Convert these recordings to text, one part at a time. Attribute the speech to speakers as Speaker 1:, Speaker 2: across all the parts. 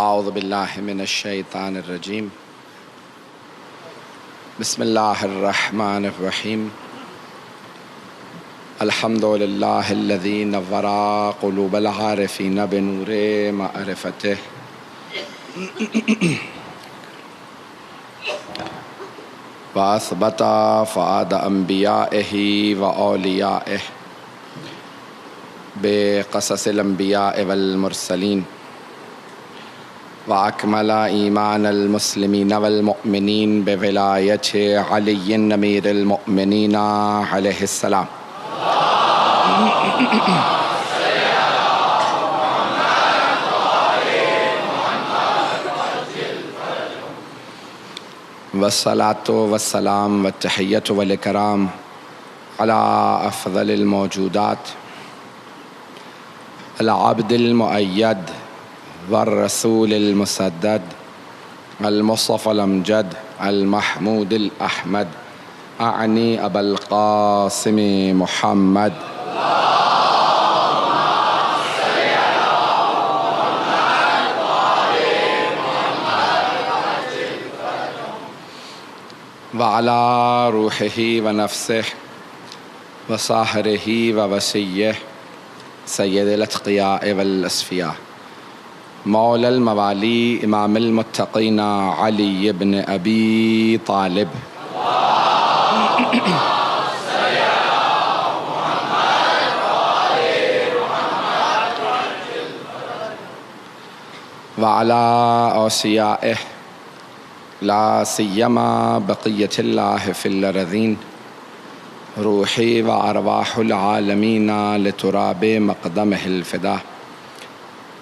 Speaker 1: اعوذ باللہ من الشیطان الرجیم بسم اللہ الرحمن الرحیم الحمد للہ الذی نور قلوب العارفین بنور معرفتہ واثبت فؤاد انبیائہ و اولیائہ بقصص الانبیاء والمرسلین وأكمل إيمان المسلمين والمؤمنين بولاية علي أمير المؤمنين عليه السلام والصلاة والسلام والتحية والإكرام على أفضل الموجودات العبد المؤيد والرسول المسدد المصطفى الأمجد المحمود الأحمد أعني أبا القاسم محمد وعلى روحه ونفسه وصاهره ووسيه سيد الأتقياء والأصفياء مولا الموالی امام المتقین علی بن ابی طالب وعلی اوصیائہ لا سیما بقیۃ اللہ فی الارضین روحی و ارواح العالمین لتراب مقدمہ الفدا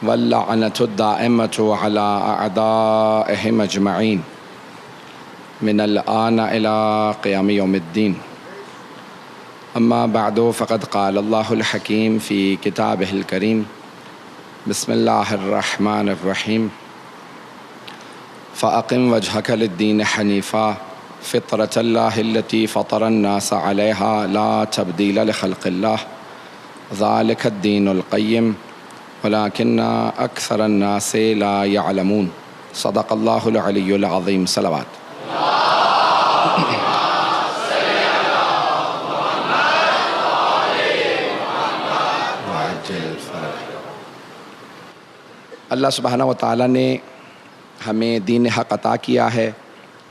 Speaker 1: واللعنة الدائمة على أعدائهم أجمعين من الآن إلى قيام يوم الدين أما بعد فقد قال الله الحكيم في كتابه الكريم بسم الله الرحمن الرحيم فأقم وجهك للدين حنيفا فطرة الله التي فطر الناس عليها لا تبديل لخلق الله ذلك الدين القيم ولكن أكثر الناس لا يعلمون صدق الله العلي العظيم صلوات اللہ سبحانہ و تعالیٰ نے ہمیں دین حق عطا کیا ہے،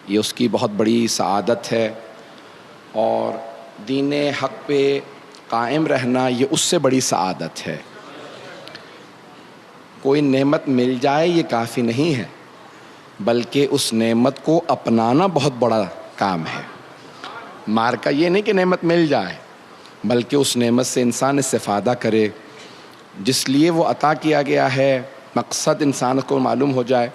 Speaker 1: یہ اس کی بہت بڑی سعادت ہے، اور دین حق پہ قائم رہنا یہ اس سے بڑی سعادت ہے۔ کوئی نعمت مل جائے یہ کافی نہیں ہے، بلکہ اس نعمت کو اپنانا بہت بڑا کام ہے۔ مارکا یہ نہیں کہ نعمت مل جائے، بلکہ اس نعمت سے انسان استفادہ کرے، جس لیے وہ عطا کیا گیا ہے مقصد انسان کو معلوم ہو جائے۔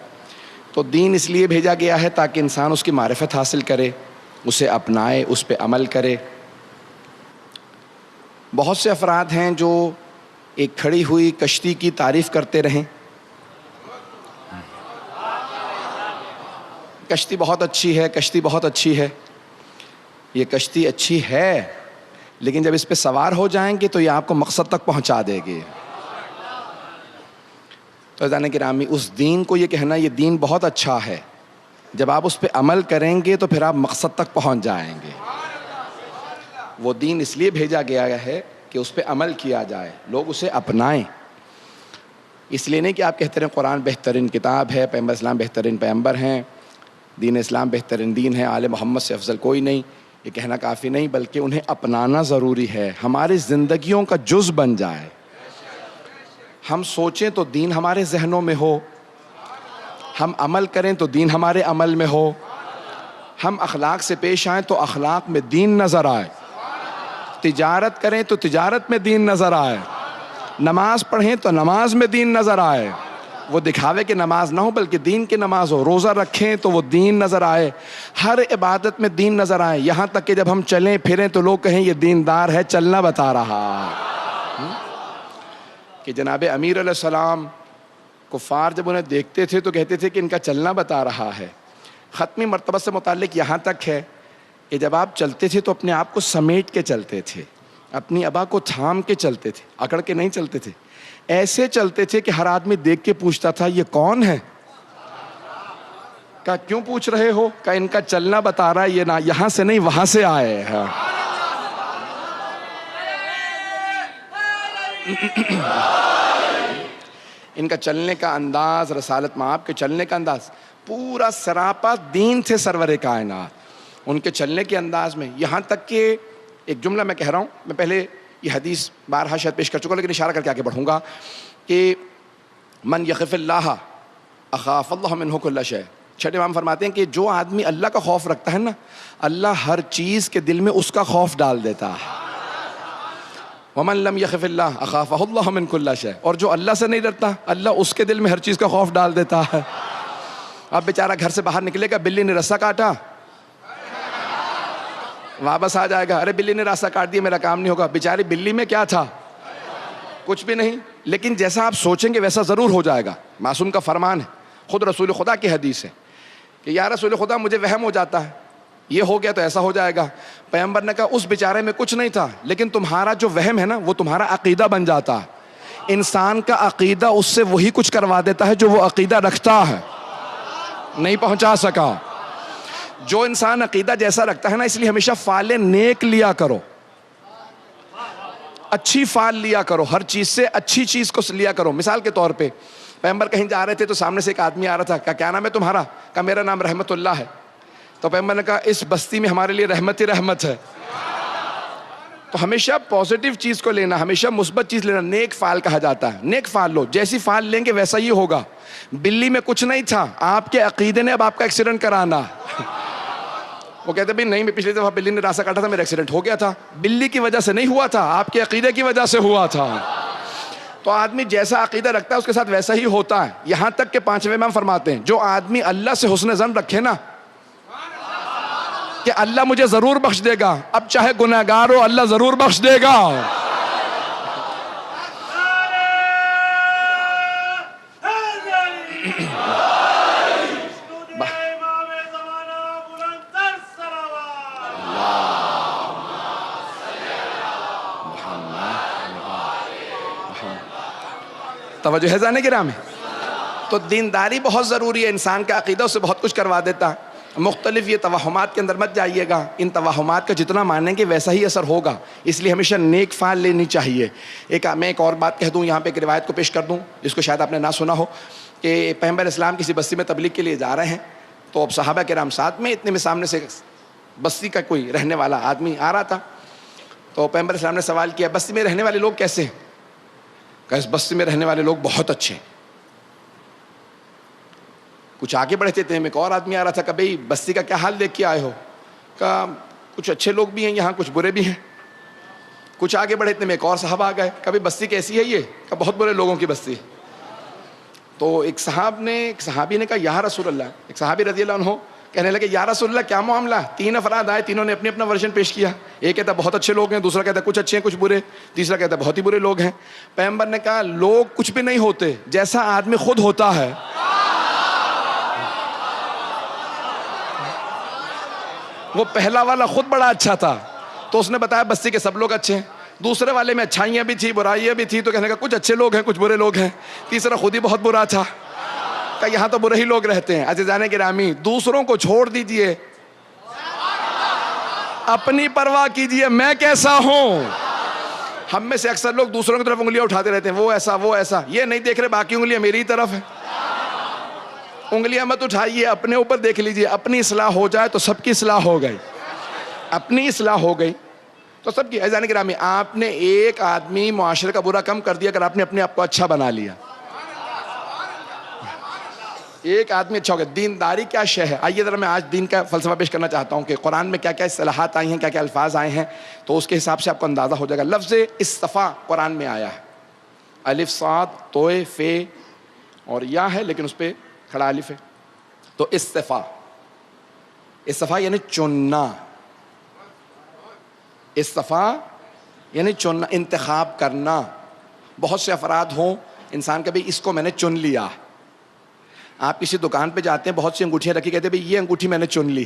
Speaker 1: تو دین اس لیے بھیجا گیا ہے تاکہ انسان اس کی معرفت حاصل کرے، اسے اپنائے، اس پہ عمل کرے۔ بہت سے افراد ہیں جو ایک کھڑی ہوئی کشتی کی تعریف کرتے رہیں، کشتی بہت اچھی ہے، کشتی بہت اچھی ہے۔ یہ کشتی اچھی ہے، لیکن جب اس پہ سوار ہو جائیں گے تو یہ آپ کو مقصد تک پہنچا دے گی۔ تو عزیزان گرامی، اس دین کو یہ کہنا یہ دین بہت اچھا ہے، جب آپ اس پہ عمل کریں گے تو پھر آپ مقصد تک پہنچ جائیں گے۔ وہ دین اس لیے بھیجا گیا ہے کہ اس پہ عمل کیا جائے، لوگ اسے اپنائیں۔ اس لیے نہیں کہ آپ کہتے رہیں قرآن بہترین کتاب ہے، پیغمبر اسلام بہترین پیغمبر ہیں، دین اسلام بہترین دین ہے، آل محمد سے افضل کوئی نہیں، یہ کہنا کافی نہیں، بلکہ انہیں اپنانا ضروری ہے، ہماری زندگیوں کا جز بن جائے۔ ہم سوچیں تو دین ہمارے ذہنوں میں ہو، ہم عمل کریں تو دین ہمارے عمل میں ہو، ہم اخلاق سے پیش آئیں تو اخلاق میں دین نظر آئے، تجارت کریں تو تجارت میں دین نظر آئے، نماز پڑھیں تو نماز میں دین نظر آئے، وہ دکھاوے کہ نماز نہ ہو بلکہ دین کی نماز ہو، روزہ رکھیں تو وہ دین نظر آئے، ہر عبادت میں دین نظر آئے، یہاں تک کہ جب ہم چلیں پھریں تو لوگ کہیں یہ دیندار ہے، چلنا بتا رہا۔ کہ جناب امیر علیہ السلام کفار جب انہیں دیکھتے تھے تو کہتے تھے کہ ان کا چلنا بتا رہا ہے۔ ختمی مرتبہ سے متعلق یہاں تک ہے کہ جب آپ چلتے تھے تو اپنے آپ کو سمیٹ کے چلتے تھے، اپنی ابا کو تھام کے چلتے تھے، اکڑ کے نہیں چلتے تھے، ایسے چلتے تھے کہ ہر آدمی دیکھ کے پوچھتا تھا یہ کون ہے؟ کہا کیوں پوچھ رہے ہو؟ کہا ان کا چلنا بتا رہا ہے یہ نہ یہاں سے نہیں وہاں سے آئے ہیں. ان کا چلنے کا انداز، رسالت مآب کے چلنے کا انداز پورا سراپا دین تھے سرور کائنات. ان کے چلنے کے انداز میں یہاں تک کہ ایک جملہ میں کہہ رہا ہوں، میں پہلے یہ حدیث بارہا شاید پیش کر چکا لیکن اشارہ کر کے آگے بڑھوں گا کہ من یخف اللہ اخاف اللہ منہ کل شیء. چھٹے امام فرماتے ہیں کہ جو آدمی اللہ کا خوف رکھتا ہے نا، اللہ ہر چیز کے دل میں اس کا خوف ڈال دیتا ہے. ومن لم یخف اللہ اخافہ اللہ من کل شیء. اور جو اللہ سے نہیں ڈرتا، اللہ اس کے دل میں ہر چیز کا خوف ڈال دیتا ہے. اب بیچارہ گھر سے باہر نکلے گا، بلی نے رسا کاٹا، واپس آ جائے گا، ارے بلی نے راستہ کاٹ دیا میرا کام نہیں ہوگا. بیچاری بلی میں کیا تھا؟ کچھ بھی نہیں. لیکن جیسا آپ سوچیں گے ویسا ضرور ہو جائے گا. معصوم کا فرمان ہے، خود رسول خدا کی حدیث ہے کہ یا رسول خدا مجھے وہم ہو جاتا ہے، یہ ہو گیا تو ایسا ہو جائے گا. پیغمبر نے کہا اس بیچارے میں کچھ نہیں تھا، لیکن تمہارا جو وہم ہے نا وہ تمہارا عقیدہ بن جاتا ہے. انسان کا عقیدہ اس سے وہی کچھ کروا دیتا ہے جو وہ عقیدہ رکھتا ہے. نہیں پہنچا سکا. جو انسان عقیدہ جیسا رکھتا ہے نا، اس لیے ہمیشہ فعال نیک لیا کرو، اچھی فعال لیا کرو، ہر چیز سے اچھی چیز کو لیا کرو. مثال کے طور پہ پیغمبر کہیں جا رہے تھے تو سامنے سے ایک آدمی آ رہا تھا. کہا کیا نام ہے تمہارا؟ کہا میرا نام رحمت اللہ ہے. تو پیغمبر نے کہا اس بستی میں ہمارے لیے رحمت ہی رحمت ہے. تو ہمیشہ پازیٹیو چیز کو لینا، ہمیشہ مثبت چیز لینا. نیک فعال کہا جاتا ہے. نیک فعال لو، جیسی فعال لیں گے ویسا ہی ہوگا. بلی میں کچھ نہیں تھا، آپ کے عقیدے نے اب آپ کا ایکسیڈنٹ کرانا. وہ کہتے ہیں نہیں، میں پچھلی دفعہ بلی نے راستہ کاٹا تھا، میرا ایکسیڈنٹ ہو گیا تھا. بلی کی وجہ سے نہیں ہوا تھا، آپ کے عقیدے کی وجہ سے ہوا تھا. تو آدمی جیسا عقیدہ رکھتا ہے اس کے ساتھ ویسا ہی ہوتا ہے. یہاں تک کہ پانچویں امام فرماتے ہیں جو آدمی اللہ سے حسن ظن رکھے نا کہ اللہ مجھے ضرور بخش دے گا، اب چاہے گنہگار ہو اللہ ضرور بخش دے گا. توجہ ہے زانے گرامی. تو دینداری بہت ضروری ہے. انسان کا عقیدہ اسے بہت کچھ کروا دیتا ہے. مختلف یہ توہمات کے اندر مت جائیے گا. ان توہمات کا جتنا مانیں گے ویسا ہی اثر ہوگا. اس لیے ہمیشہ نیک فعال لینی چاہیے. میں ایک اور بات کہہ دوں، یہاں پہ ایک روایت کو پیش کر دوں جس کو شاید آپ نے نہ سنا ہو کہ پیغمبر اسلام کسی بستی میں تبلیغ کے لیے جا رہے ہیں. تو اب صحابہ کرام ساتھ میں، اتنے میں سامنے سے بستی کا کوئی رہنے والا آدمی آ رہا تھا. تو پیغمبر اسلام نے سوال کیا بستی میں رہنے والے لوگ کیسے ہیں؟ کہ اس بستی میں رہنے والے لوگ بہت اچھے ہیں. کچھ آگے بڑھتے تھے، ایک اور آدمی آ رہا تھا کہ بھئی بستی کا کیا حال دیکھ کے آئے ہو؟ کہا کچھ اچھے لوگ بھی ہیں یہاں، کچھ برے بھی ہیں. کچھ آگے بڑھے اتنے میں ایک اور صاحب آ گئے. کبھی بستی کیسی ہے یہ؟ کہ بہت برے لوگوں کی بستی. تو ایک صحابی نے کہا یا رسول اللہ، ایک صحابی رضی اللہ عنہ کہنے لگے یا رسول اللہ کیا معاملہ؟ 3 افراد آئے، تینوں نے اپنے اپنا ورژن پیش کیا. ایک کہتا بہت اچھے لوگ ہیں، دوسرا کہتا کچھ اچھے ہیں کچھ برے، تیسرا کہتا بہت ہی برے لوگ ہیں. پیغمبر نے کہا لوگ کچھ بھی نہیں ہوتے، جیسا آدمی خود ہوتا ہے. وہ پہلا والا خود بڑا اچھا تھا تو اس نے بتایا بستی کے سب لوگ اچھے ہیں. دوسرے والے میں اچھائیاں بھی تھی، برائیاں بھی تھی، تو کہنے کا کچھ اچھے لوگ ہیں کچھ برے لوگ ہیں. تیسرا خود ہی بہت برا تھا کہ یہاں تو برے ہی لوگ رہتے ہیں. عزیزان گرامی، دوسروں کو چھوڑ دیجئے، اپنی پرواہ کیجئے میں کیسا ہوں. ہم میں سے اکثر لوگ دوسروں کی طرف انگلیاں اٹھاتے رہتے ہیں، وہ ایسا وہ ایسا. یہ نہیں دیکھ رہے باقی انگلیاں میری طرف ہیں. انگلیاں مت اٹھائیے، اپنے اوپر دیکھ لیجئے. اپنی اصلاح ہو جائے تو سب کی اصلاح ہو گئی. اپنی اصلاح ہو گئی تو سب کی. عزیزان گرامی، آپ نے ایک آدمی معاشرے کا برا کم کر دیا اگر آپ نے اپنے آپ کو اچھا بنا لیا. ایک آدمی اچھا ہو گیا. دینداری کیا شے ہے؟ آئیے ذرا میں آج دین کا فلسفہ پیش کرنا چاہتا ہوں کہ قرآن میں کیا کیا اصطلاحات آئی ہیں، کیا کیا الفاظ آئے ہیں، تو اس کے حساب سے آپ کو اندازہ ہو جائے گا. لفظ اصطفا قرآن میں آیا ہے. الف صاد توئے فے اور یا ہے لیکن اس پہ کھڑا الف ہے. تو اصطفا، اصطفا یعنی چننا. اصطفا یعنی چننا، انتخاب کرنا. بہت سے افراد ہوں انسان کا بھی اس کو میں نے چن لیا. آپ کسی دکان پہ جاتے ہیں، بہت سی انگوٹھیاں رکھی، کہتے ہیں بھئی یہ انگوٹھی میں نے چن لی.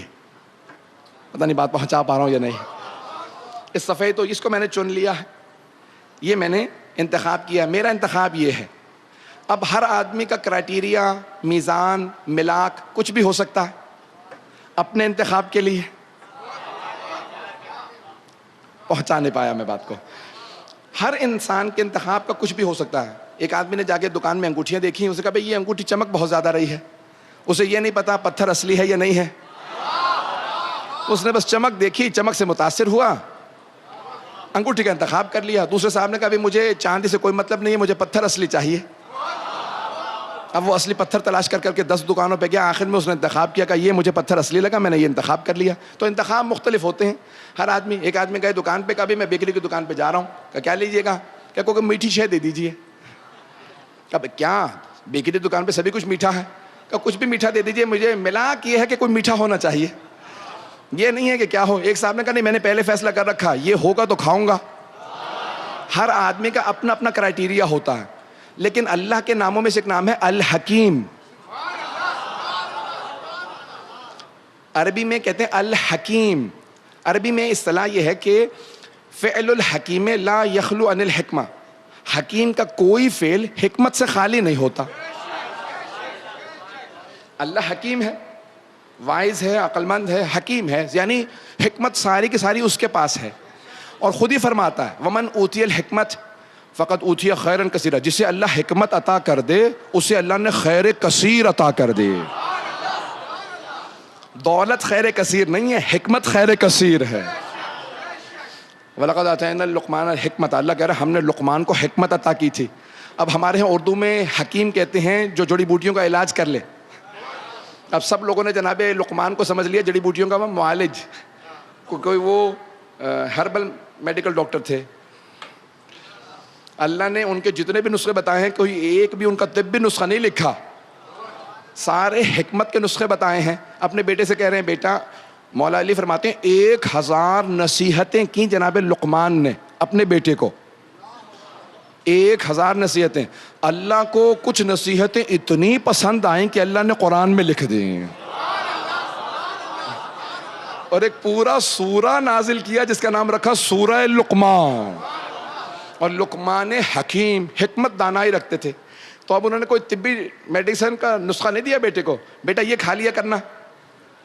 Speaker 1: پتہ نہیں بات پہنچا پا رہا ہوں یا نہیں. اس صفحے تو اس کو میں نے چن لیا ہے، یہ میں نے انتخاب کیا، میرا انتخاب یہ ہے. اب ہر آدمی کا کرائٹیریا، میزان، ملاک کچھ بھی ہو سکتا ہے اپنے انتخاب کے لیے. پہنچا نہیں پایا میں بات کو. ہر انسان کے انتخاب کا کچھ بھی ہو سکتا ہے. ایک آدمی نے جا کے دکان میں انگوٹھیاں دیکھی، اسے کہا بھائی یہ انگوٹھی چمک بہت زیادہ رہی ہے. اسے یہ نہیں پتا پتھر اصلی ہے یا نہیں ہے. اس نے بس چمک دیکھی، چمک سے متاثر ہوا، انگوٹھی کا انتخاب کر لیا. دوسرے صاحب نے کہا مجھے چاندی سے کوئی مطلب نہیں ہے، مجھے پتھر اصلی چاہیے. اب وہ اصلی پتھر تلاش کر کر کے 10 دکانوں پہ گیا، آخر میں اس نے انتخاب کیا کہ یہ مجھے پتھر اصلی لگا، میں نے یہ انتخاب کر لیا. تو انتخاب مختلف ہوتے ہیں ہر آدمی. ایک آدمی گئے دکان پہ، کبھی میں بیکری کی دکان پہ جا رہا ہوں، کہ کیا لیجیے گا؟ کہ کوئی میٹھی شے دے دیجیے. اب کیا بیکری دکان پہ سبھی کچھ میٹھا ہے؟ کہ کچھ بھی میٹھا دے دیجیے، مجھے ملا کہ یہ ہے کہ کوئی میٹھا ہونا چاہیے، یہ نہیں ہے کہ کیا ہو. ایک صاحب نے کہا نہیں، میں نے پہلے فیصلہ کر رکھا، یہ ہوگا تو کھاؤں گا. ہر آدمی کا اپنا اپنا کرائٹیریا ہوتا ہے. لیکن اللہ کے ناموں میں سے ایک نام ہے الحکیم. عربی میں کہتے ہیں الحکیم. عربی میں اصطلاح یہ ہے کہ فعل الحکیم لا یخلو عن الحکمہ. حکیم کا کوئی فعل حکمت سے خالی نہیں ہوتا. اللہ حکیم ہے، وائز ہے، عقل مند ہے، حکیم ہے، یعنی حکمت ساری کی ساری اس کے پاس ہے. اور خود ہی فرماتا ہے ومن اوتی الحکمت فقط اوتی خیرا کثیرا. جسے اللہ حکمت عطا کر دے اسے اللہ نے خیر کثیر عطا کر دے. دولت خیر کثیر نہیں ہے، حکمت خیر کثیر ہے. وَلَقَدْ آتَيْنَا لُقْمَانَ الْحِكْمَةَ. اللہ کہہ رہا ہے ہم نے لقمان کو حکمت عطا کی تھی. اب ہمارے یہاں اردو میں حکیم کہتے ہیں جو جڑی بوٹیوں کا علاج کر لے. اب سب لوگوں نے جناب لقمان کو سمجھ لیا جڑی بوٹیوں کا معالج. کوئی وہ ہربل میڈیکل ڈاکٹر تھے. اللہ نے ان کے جتنے بھی نسخے بتائے ہیں کوئی ایک بھی ان کا طبی نسخہ نہیں لکھا، سارے حکمت کے نسخے بتائے ہیں. اپنے بیٹے سے کہہ رہے ہیں بیٹا، مولا علی فرماتے ہیں 1000 نصیحتیں کی جناب لقمان نے اپنے بیٹے کو. 1000 نصیحتیں. اللہ کو کچھ نصیحتیں اتنی پسند آئیں کہ اللہ نے قرآن میں لکھ دیں اور ایک پورا سورہ نازل کیا جس کا نام رکھا سورہ لقمان. اور لقمان حکیم، حکمت دانائی رکھتے تھے. تو اب انہوں نے کوئی طبی میڈیسن کا نسخہ نہیں دیا بیٹے کو، بیٹا یہ کھا لیا کرنا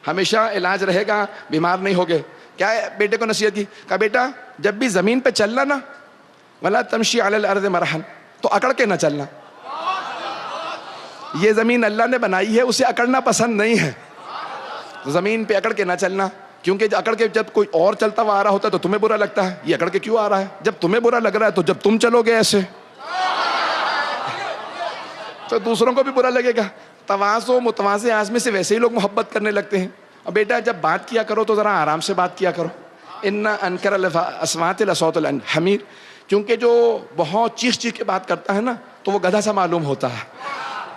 Speaker 1: ہمیشہ علاج رہے گا، بیمار نہیں ہوگے. کیا ہے بیٹے کو نصیحت کی؟ کہا بیٹا جب بھی زمین پہ چلنا نا ولا تمشی علی الارض مرحا، تو اکڑ کے نہ چلنا. یہ زمین اللہ نے بنائی ہے، اسے اکڑنا پسند نہیں ہے. زمین پہ اکڑ کے نہ چلنا، کیونکہ اکڑ کے جب کوئی اور چلتا ہوا آ رہا ہوتا ہے تو تمہیں برا لگتا ہے. یہ اکڑ کے کیوں آ رہا ہے؟ جب تمہیں برا لگ رہا ہے تو جب تم چلو گے ایسے تو دوسروں کو بھی برا لگے گا. تواضع متواضع آدمی سے ویسے ہی لوگ محبت کرنے لگتے ہیں. اور بیٹا جب بات کیا کرو تو ذرا آرام سے بات کیا کرو. ان انکر الاصوات لصوت الحمیر. کیونکہ جو بہت چیخ چیخ کے بات کرتا ہے نا تو وہ گدھا سا معلوم ہوتا ہے.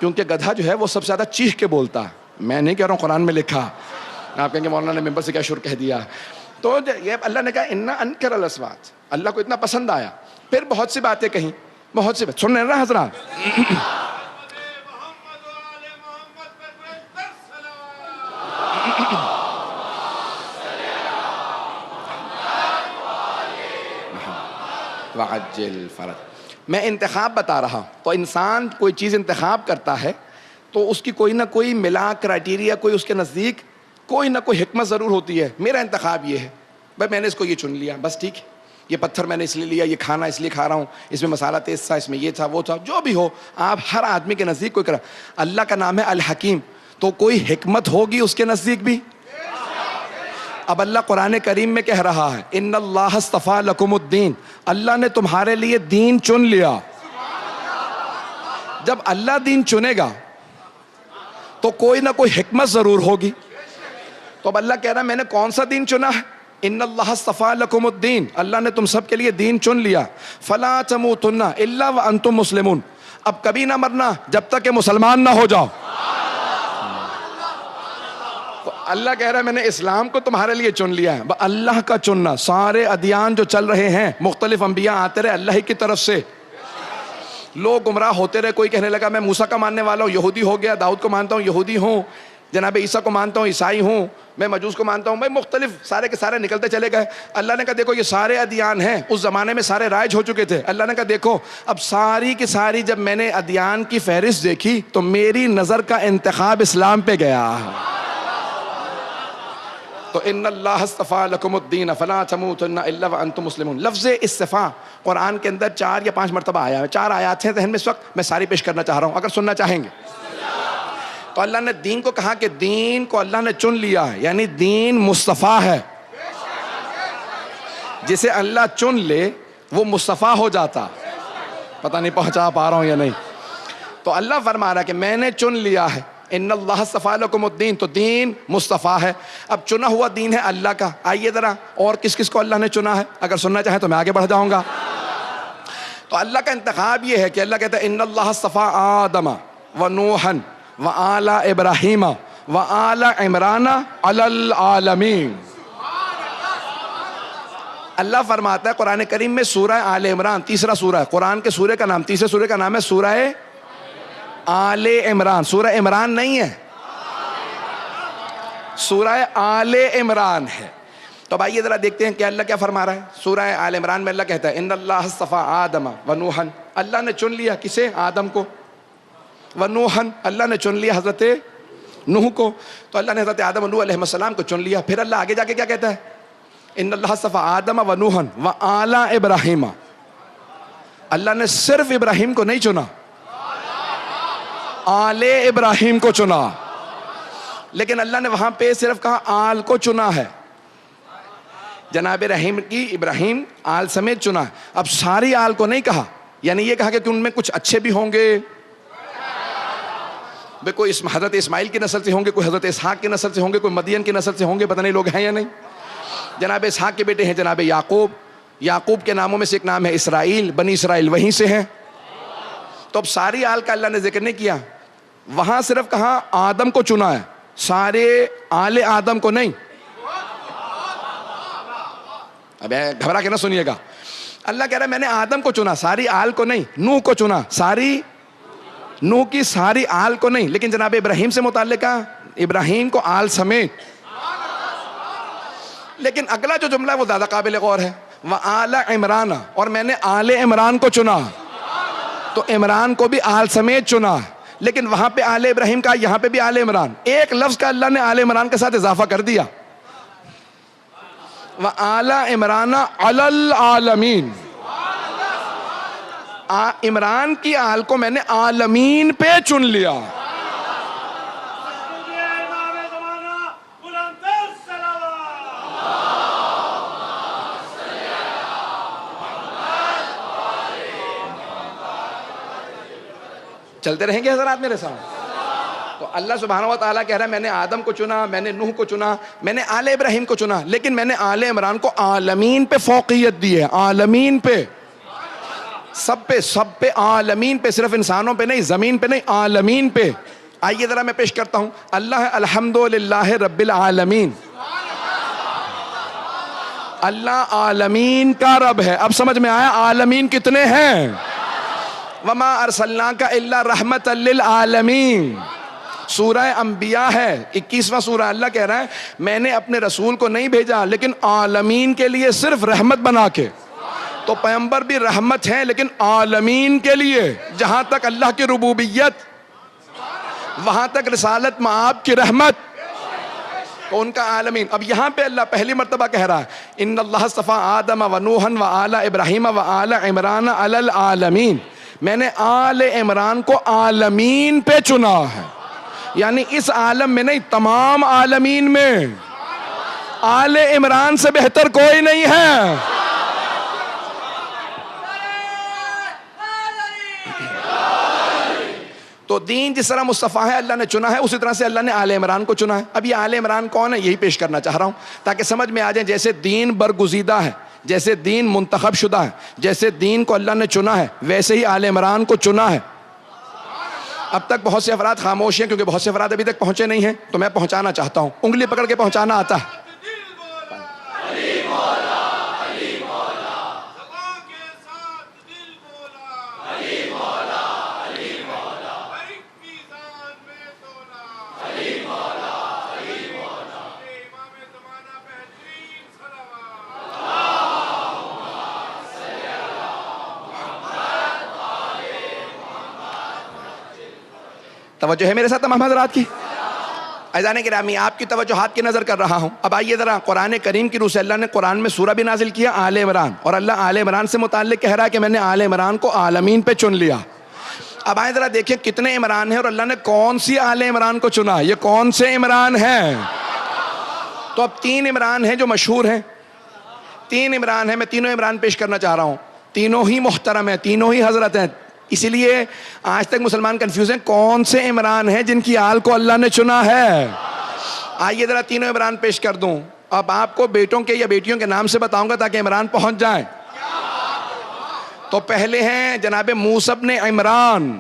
Speaker 1: کیونکہ گدھا جو ہے وہ سب سے زیادہ چیخ کے بولتا ہے. میں نہیں کہہ رہا ہوں، قرآن میں لکھا. آپ کہیں گے مولانا نے ممبر سے کیا شروع کہہ دیا. تو یہ اللہ نے کہا ان انکر الاصوات، اللہ کو اتنا پسند آیا. پھر بہت سی باتیں کہیں، بہت سی بات سن رہے ہیں حضرات. وعجل فرج. میں انتخاب بتا رہا. تو انسان کوئی چیز انتخاب کرتا ہے تو اس کی کوئی نہ کوئی ملا کرائٹیریا، کوئی اس کے نزدیک کوئی نہ کوئی حکمت ضرور ہوتی ہے. میرا انتخاب یہ ہے بھائی میں نے اس کو یہ چن لیا، بس ٹھیک ہے. یہ پتھر میں نے اس لیے لیا، یہ کھانا اس لیے کھا رہا ہوں، اس میں مسالہ تیز تھا، اس میں یہ تھا وہ تھا، جو بھی ہو. آپ ہر آدمی کے نزدیک کوئی کرا. اللہ کا نام ہے الحکیم، تو کوئی حکمت ہوگی اس کے نزدیک بھی. اب اللہ قرآن کریم میں کہہ رہا ہے ان اللہ اصطفیٰ لکم الدین، اللہ نے تمہارے لیے دین چن لیا. جب اللہ دین چنے گا تو کوئی نہ کوئی حکمت ضرور ہوگی. تو اب اللہ کہہ رہا ہے میں نے کون سا دین چنا ہے؟ ان اللہ اصطفیٰ لکم الدین، اللہ نے تم سب کے لیے دین چن لیا. فلا تموتن الا وانتم مسلمون، اب کبھی نہ مرنا جب تک کہ مسلمان نہ ہو جاؤ. تو اللہ کہہ رہا ہے میں نے اسلام کو تمہارے لیے چن لیا ہے. اللہ کا چننا، سارے ادیان جو چل رہے ہیں مختلف انبیاء آتے رہے اللہ ہی کی طرف سے. لوگ گمراہ ہوتے رہے. کوئی کہنے لگا میں موسیٰ کا ماننے والا ہوں، یہودی ہو گیا. داؤد کو مانتا ہوں، یہودی ہوں. جناب عیسیٰ کو مانتا ہوں، عیسائی ہوں، میں مجوس کو مانتا ہوں، میں مختلف سارے کے سارے نکلتے چلے گئے. اللہ نے کہا دیکھو یہ سارے ادیان ہیں، اس زمانے میں سارے رائج ہو چکے تھے. اللہ نے کہا دیکھو اب ساری کی ساری جب میں نے ادیان کی فہرست دیکھی تو میری نظر کا انتخاب اسلام پہ گیا. تو ان اللہ اصطفیٰ لکم الدین فلا تموتن الا وانتم مسلمون. لفظ اصطفاء قرآن کے اندر 4 یا 5 مرتبہ آیا ہے. 4 آیات ہیں ذہن میں اس وقت، میں ساری پیش کرنا چاہ رہا ہوں اگر سننا چاہیں گے. تو اللہ نے دین کو کہا کہ دین کو اللہ نے چن لیا ہے، یعنی دین مصطفیٰ ہے. جسے اللہ چن لے وہ مصطفیٰ ہو جاتا. پتہ نہیں پہنچا پا رہا ہوں یا نہیں. تو اللہ فرما رہا ہے کہ میں نے چن لیا ہے. ان اللہ اصطفیٰ لکم الدین، تو دین مصطفیٰ ہے. اب چنا ہوا دین ہے اللہ کا. آئیے ذرا اور کس کس کو اللہ نے چنا ہے، اگر سننا چاہیں تو میں آگے بڑھ جاؤں گا. تو اللہ کا انتخاب یہ ہے کہ اللہ کہتا ہے ان اللہ اصطفیٰ آدم و نوحا وآل ابراہیم وآل عمران علی العالمین. اللہ فرماتا ہے قرآن کریم میں سورہ آل عمران، تیسرا سورہ ہے قرآن کے سورے کا نام، تیسرے سورے کا نام ہے سورہ آل عمران. سورہ عمران نہیں ہے، سورہ آل عمران ہے. تو اب آئیے ذرا دیکھتے ہیں کہ اللہ کیا فرما رہا ہے. سورہ آل عمران میں اللہ کہتا ہے ان اللہ اصطفیٰ آدم و نوحا، اللہ نے چن لیا کسے؟ آدم کو. و نوحا، اللہ نے چن لیا حضرت نوح کو. تو اللہ نے حضرت آدم و نوح علیہ السلام کو چن لیا. پھر اللہ آگے جا کے کیا کہتا ہے؟ ان اللہ اصطفیٰ آدم و نوحا وآل ابراہیم. اللہ نے صرف ابراہیم کو نہیں چنا، آل ابراہیم کو چنا. لیکن اللہ نے وہاں پہ صرف کہا آل کو چنا ہے. جناب رحیم کی ابراہیم آل سمیت چنا ہے. اب ساری آل کو نہیں کہا، یعنی یہ کہا کہ ان میں کچھ اچھے بھی ہوں گے، کوئی حضرت اسماعیل کی نسل سے ہوں گے، کوئی حضرت اسحاق کی نسل سے ہوں گے، کوئی مدین کی نسل سے ہوں گے، پتہ نہیں لوگ ہیں یا نہیں. جناب اسحاق کے بیٹے ہیں جناب یعقوب. یعقوب کے ناموں میں سے ایک نام ہے اسرائیل، بنی اسرائیل وہیں سے ہیں. تو اب ساری آل کا اللہ نے ذکر نہیں کیا، وہاں صرف کہا آدم کو چنا ہے، سارے آل آدم کو نہیں. اب گھبرا کے نہ سنیے گا. اللہ کہہ رہا ہے میں نے آدم کو چنا، ساری آل کو نہیں. نوح کو چنا، ساری نوح کی ساری آل کو نہیں. لیکن جناب ابراہیم سے متعلق کہا ابراہیم کو آل سمیت. لیکن اگلا جو جملہ ہے وہ زیادہ قابل غور ہے. وآل عمران، اور میں نے آل عمران کو چنا. تو عمران کو بھی آل سمیت چنا. لیکن وہاں پہ آل ابراہیم کا، یہاں پہ بھی آل عمران. ایک لفظ کا اللہ نے آل عمران کے ساتھ اضافہ کر دیا. وآل عمران علی العالمین. عمران کی آل کو میں نے عالمین پہ چن لیا. چلتے رہیں گے حضرات میرے ساتھ. تو اللہ سبحانہ و تعالیٰ کہہ رہا ہے میں نے آدم کو چنا، میں نے نوح کو چنا، میں نے آل ابراہیم کو چنا، لیکن میں نے آل عمران کو عالمین پہ فوقیت دی ہے. عالمین پہ، سب پہ عالمین پہ، صرف انسانوں پہ نہیں، زمین پہ نہیں، عالمین پہ. آئیے ذرا میں پیش کرتا ہوں. اللہ الحمدللہ رب العالمین. اللہ عالمین کا رب ہے. اب سمجھ میں آیا عالمین کتنے ہیں؟ وما ارسلناک الا رحمت للعالمین. سورہ انبیاء ہے 21واں سورہ. اللہ کہہ رہا ہے میں نے اپنے رسول کو نہیں بھیجا لیکن عالمین کے لیے صرف رحمت بنا کے. تو پیغمبر بھی رحمت ہیں لیکن عالمین کے لیے. جہاں تک اللہ کی ربوبیت وہاں تک رسالت مآب کی رحمت، تو ان کا عالمین. اب یہاں پہ اللہ پہلی مرتبہ کہہ رہا ہے ان اللہ اصطفیٰ آدم و نوحا وآل ابراہیم وآل عمران علی العالمین. میں نے آل عمران کو عالمین پہ چنا ہے، یعنی اس عالم میں نہیں، تمام عالمین میں آل عمران سے بہتر کوئی نہیں ہے. تو دین جس طرح مصطفیٰ ہے اللہ نے چنا ہے، اسی طرح سے اللہ نے آل عمران کو چنا ہے. اب یہ آل عمران کون ہے یہی پیش کرنا چاہ رہا ہوں تاکہ سمجھ میں آ جائے. جیسے دین برگزیدہ ہے، جیسے دین منتخب شدہ ہے، جیسے دین کو اللہ نے چنا ہے، ویسے ہی آل عمران کو چنا ہے. اب تک بہت سے افراد خاموش ہیں کیونکہ بہت سے افراد ابھی تک پہنچے نہیں ہیں، تو میں پہنچانا چاہتا ہوں. انگلی پکڑ کے پہنچانا آتا ہے. توجہ ہے میرے ساتھ تمام حضرات کی؟ عزیزان گرامی، آپ کی توجہات کی نظر کر رہا ہوں. اب آئیے ذرا قرآن کریم کی روح سے اللہ نے قرآن میں سورہ بھی نازل کیا آل عمران، اور اللہ آل عمران سے متعلق کہہ رہا ہے کہ میں نے آل عمران کو عالمین پہ چن لیا. اب آئیں ذرا دیکھیں کتنے عمران ہیں اور اللہ نے کون سی آل عمران کو چنا، یہ کون سے عمران ہیں؟ تو اب 3 عمران ہیں جو مشہور ہیں. 3 عمران ہیں، میں تینوں عمران پیش کرنا چاہ رہا ہوں. تینوں ہی محترم ہیں، تینوں ہی حضرت ہیں. اسی لیے آج تک مسلمان کنفیوز ہیں کون سے عمران ہیں جن کی آل کو اللہ نے چنا ہے. آئیے ذرا تینوں عمران پیش کر دوں. اب آپ کو بیٹوں کے یا بیٹیوں کے نام سے بتاؤں گا تاکہ عمران پہنچ جائیں. تو پہلے ہیں جناب موسیٰ ابن عمران.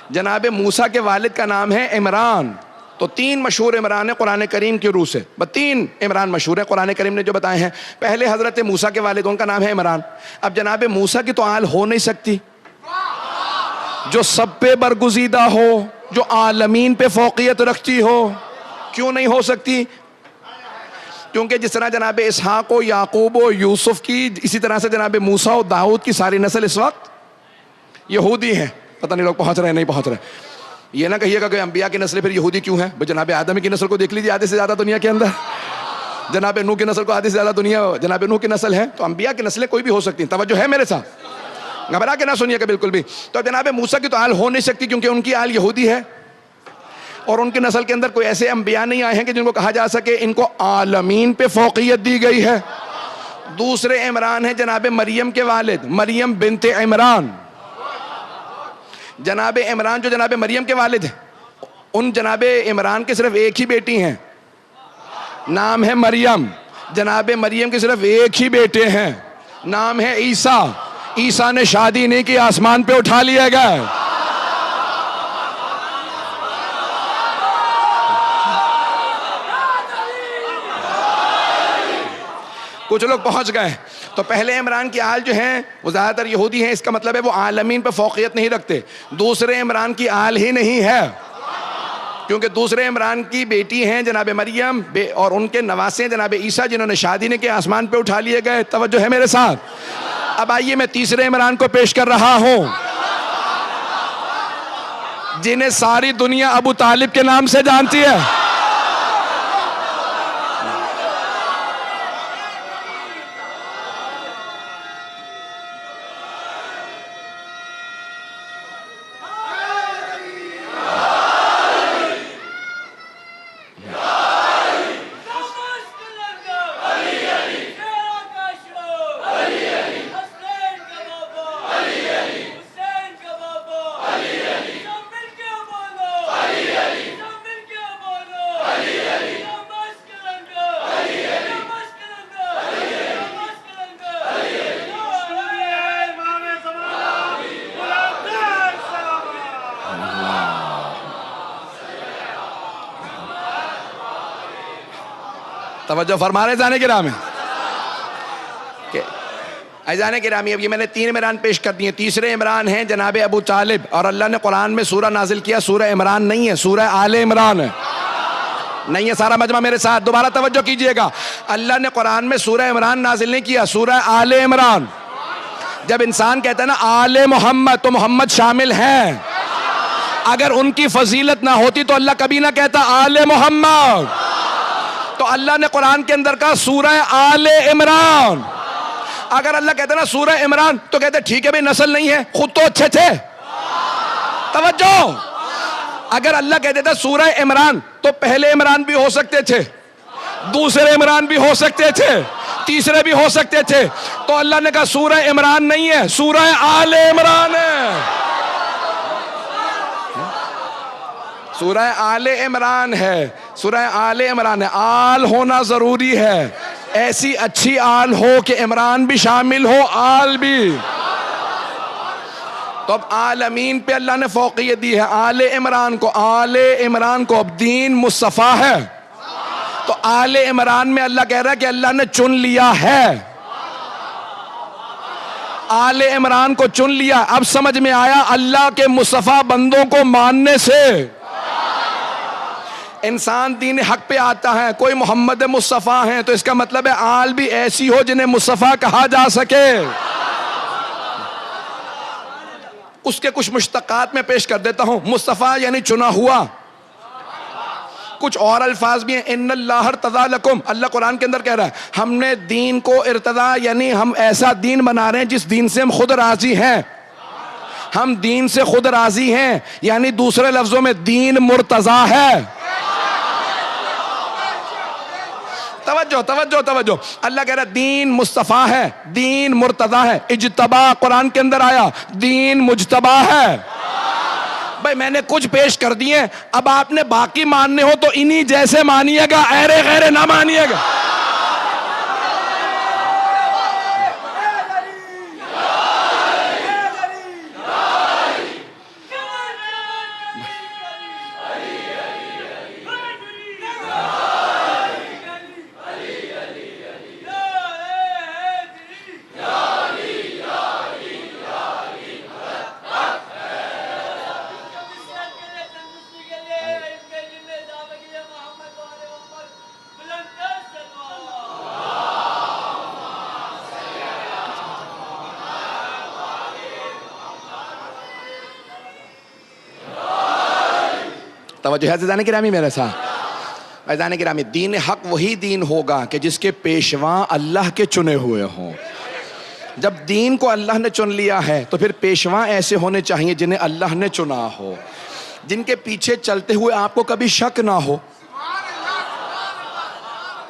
Speaker 1: جناب موسیٰ کے والد کا نام ہے عمران. تو 3 مشہور عمران ہیں قرآن کریم کی روح سے. 3 عمران مشہور ہیں قرآن کریم نے جو بتائے ہیں. پہلے حضرت موسیٰ کے والد، ان کا نام ہے عمران. اب جناب موسیٰ کی تو آل ہو نہیں سکتی جو سب پہ برگزیدہ ہو، جو عالمین پہ فوقیت رکھتی ہو. کیوں نہیں ہو سکتی؟ کیونکہ جس طرح جناب اسحاق و یعقوب و یوسف کی، اسی طرح سے جناب موسیٰ و داؤد کی ساری نسل اس وقت یہودی ہیں. پتہ نہیں لوگ پہنچ رہے ہیں نہیں پہنچ رہے. یہ نہ کہیے گا کہ انبیاء کی نسلیں پھر یہودی کیوں ہیں؟ جناب آدم کی نسل کو دیکھ لیجیے، آدھے سے زیادہ دنیا کے اندر. جناب نوح کی نسل کو آدھے سے زیادہ دنیا جناب نوح کی نسل ہے. تو انبیاء کی نسلیں کوئی بھی ہو سکتی ہیں. توجہ ہے میرے ساتھ؟ گھبرا کے نہ سنیے گا بالکل بھی. تو جناب موسیٰ کی تو آل ہو نہیں سکتی کیونکہ ان کی آل یہودی ہے، اور ان کی نسل کے اندر کوئی ایسے انبیاء نہیں آئے ہیں کہ جن کو کہا جا سکے ان کو عالمین پہ فوقیت دی گئی ہے. دوسرے عمران ہیں جناب مریم کے والد، مریم بنت عمران. جناب عمران جو جناب مریم کے والد ہیں، ان جناب عمران کے صرف ایک ہی بیٹی ہیں، نام ہے مریم. جناب مریم کے صرف ایک ہی بیٹے ہیں، نام ہے عیسیٰ. عیسیٰ نے شادی نہیں کی، آسمان پہ اٹھا لیا گیا. کچھ لوگ پہنچ گئے. تو پہلے عمران کی آل جو ہیں وہ زیادہ تر یہودی ہیں، اس کا مطلب ہے وہ عالمین پہ فوقیت نہیں رکھتے. دوسرے عمران کی آل ہی نہیں ہے کیونکہ دوسرے عمران کی بیٹی ہیں جناب مریم، اور ان کے نواسے ہیں جناب عیسیٰ جنہوں نے شادی نہیں کی، آسمان پہ اٹھا لیے گئے. توجہ ہے میرے ساتھ؟ اب آئیے میں تیسرے عمران کو پیش کر رہا ہوں جنہیں ساری دنیا ابو طالب کے نام سے جانتی ہے. توجہ فرما رہے جانے گرامی. جانے گرامی اب یہ میں نے 3 عمران پیش کر دیے. تیسرے عمران ہیں جناب ابو طالب، اور اللہ نے قرآن میں سورہ نازل کیا، سورہ عمران نہیں ہے، سورہ آل عمران ہے. نہیں ہے سارا مجمع میرے ساتھ؟ دوبارہ توجہ کیجئے گا. اللہ نے قرآن میں سورہ عمران نازل نہیں کیا، سورہ آل عمران. جب انسان کہتا ہے نا آل محمد تو محمد شامل ہیں. اگر ان کی فضیلت نہ ہوتی تو اللہ کبھی نہ کہتا آل محمد. تو اللہ نے قرآن کے اندر کہا سورہ آل عمران. اگر اللہ کہتا نا سورہ عمران تو کہتے ٹھیک ہے بھئی نسل نہیں ہے، خود تو اچھے تھے. توجہ. اگر اللہ کہتے تھا سورہ عمران تو پہلے عمران بھی ہو سکتے تھے، دوسرے عمران بھی ہو سکتے تھے، تیسرے بھی ہو سکتے تھے. تو اللہ نے کہا سورہ عمران نہیں ہے، سورہ آل عمران ہے. سورہ آل عمران ہے، سورہ آل عمران ہے. آل ہونا ضروری ہے، ایسی اچھی آل ہو کہ عمران بھی شامل ہو، آل بھی. تو اب عالمین پہ اللہ نے فوقیت دی ہے آل عمران کو. آل عمران کو اب دین مصطفیٰ ہے تو آل عمران میں اللہ کہہ رہا ہے کہ اللہ نے چن لیا ہے، آل عمران کو چن لیا. اب سمجھ میں آیا اللہ کے مصطفیٰ بندوں کو ماننے سے انسان دین حق پہ آتا ہے. کوئی محمد مصطفیٰ ہیں تو اس کا مطلب ہے آل بھی ایسی ہو جنہیں مصطفیٰ کہا جا سکے. اس کے کچھ مشتقات میں پیش کر دیتا ہوں. مصطفیٰ یعنی چنا ہوا. کچھ اور الفاظ بھی ہیں. ان اللہ ارتضی لکم, اللہ قرآن کے اندر کہہ رہا ہے ہم نے دین کو ارتضا یعنی ہم ایسا دین بنا رہے ہیں جس دین سے ہم خود راضی ہیں. ہم دین سے خود راضی ہیں, یعنی دوسرے لفظوں میں دین مرتضی ہے. توجہ توجہ توجہ, اللہ کہہ رہا ہے دین مصطفیٰ ہے, دین مرتضی ہے. اجتبا قرآن کے اندر آیا, دین مجتبا ہے. بھائی میں نے کچھ پیش کر دیے, اب آپ نے باقی ماننے ہو تو انہی جیسے مانیے گا, ایرے غیرے نہ مانیے گا. توجہ ہے عزیزان گرامی میرے ساتھ. عزیزان گرامی, دین حق وہی دین ہوگا کہ جس کے پیشواں اللہ کے چنے ہوئے ہوں. جب دین کو اللہ نے چن لیا ہے تو پھر پیشواں ایسے ہونے چاہیے جنہیں اللہ نے چنا ہو, جن کے پیچھے چلتے ہوئے آپ کو کبھی شک نہ ہو.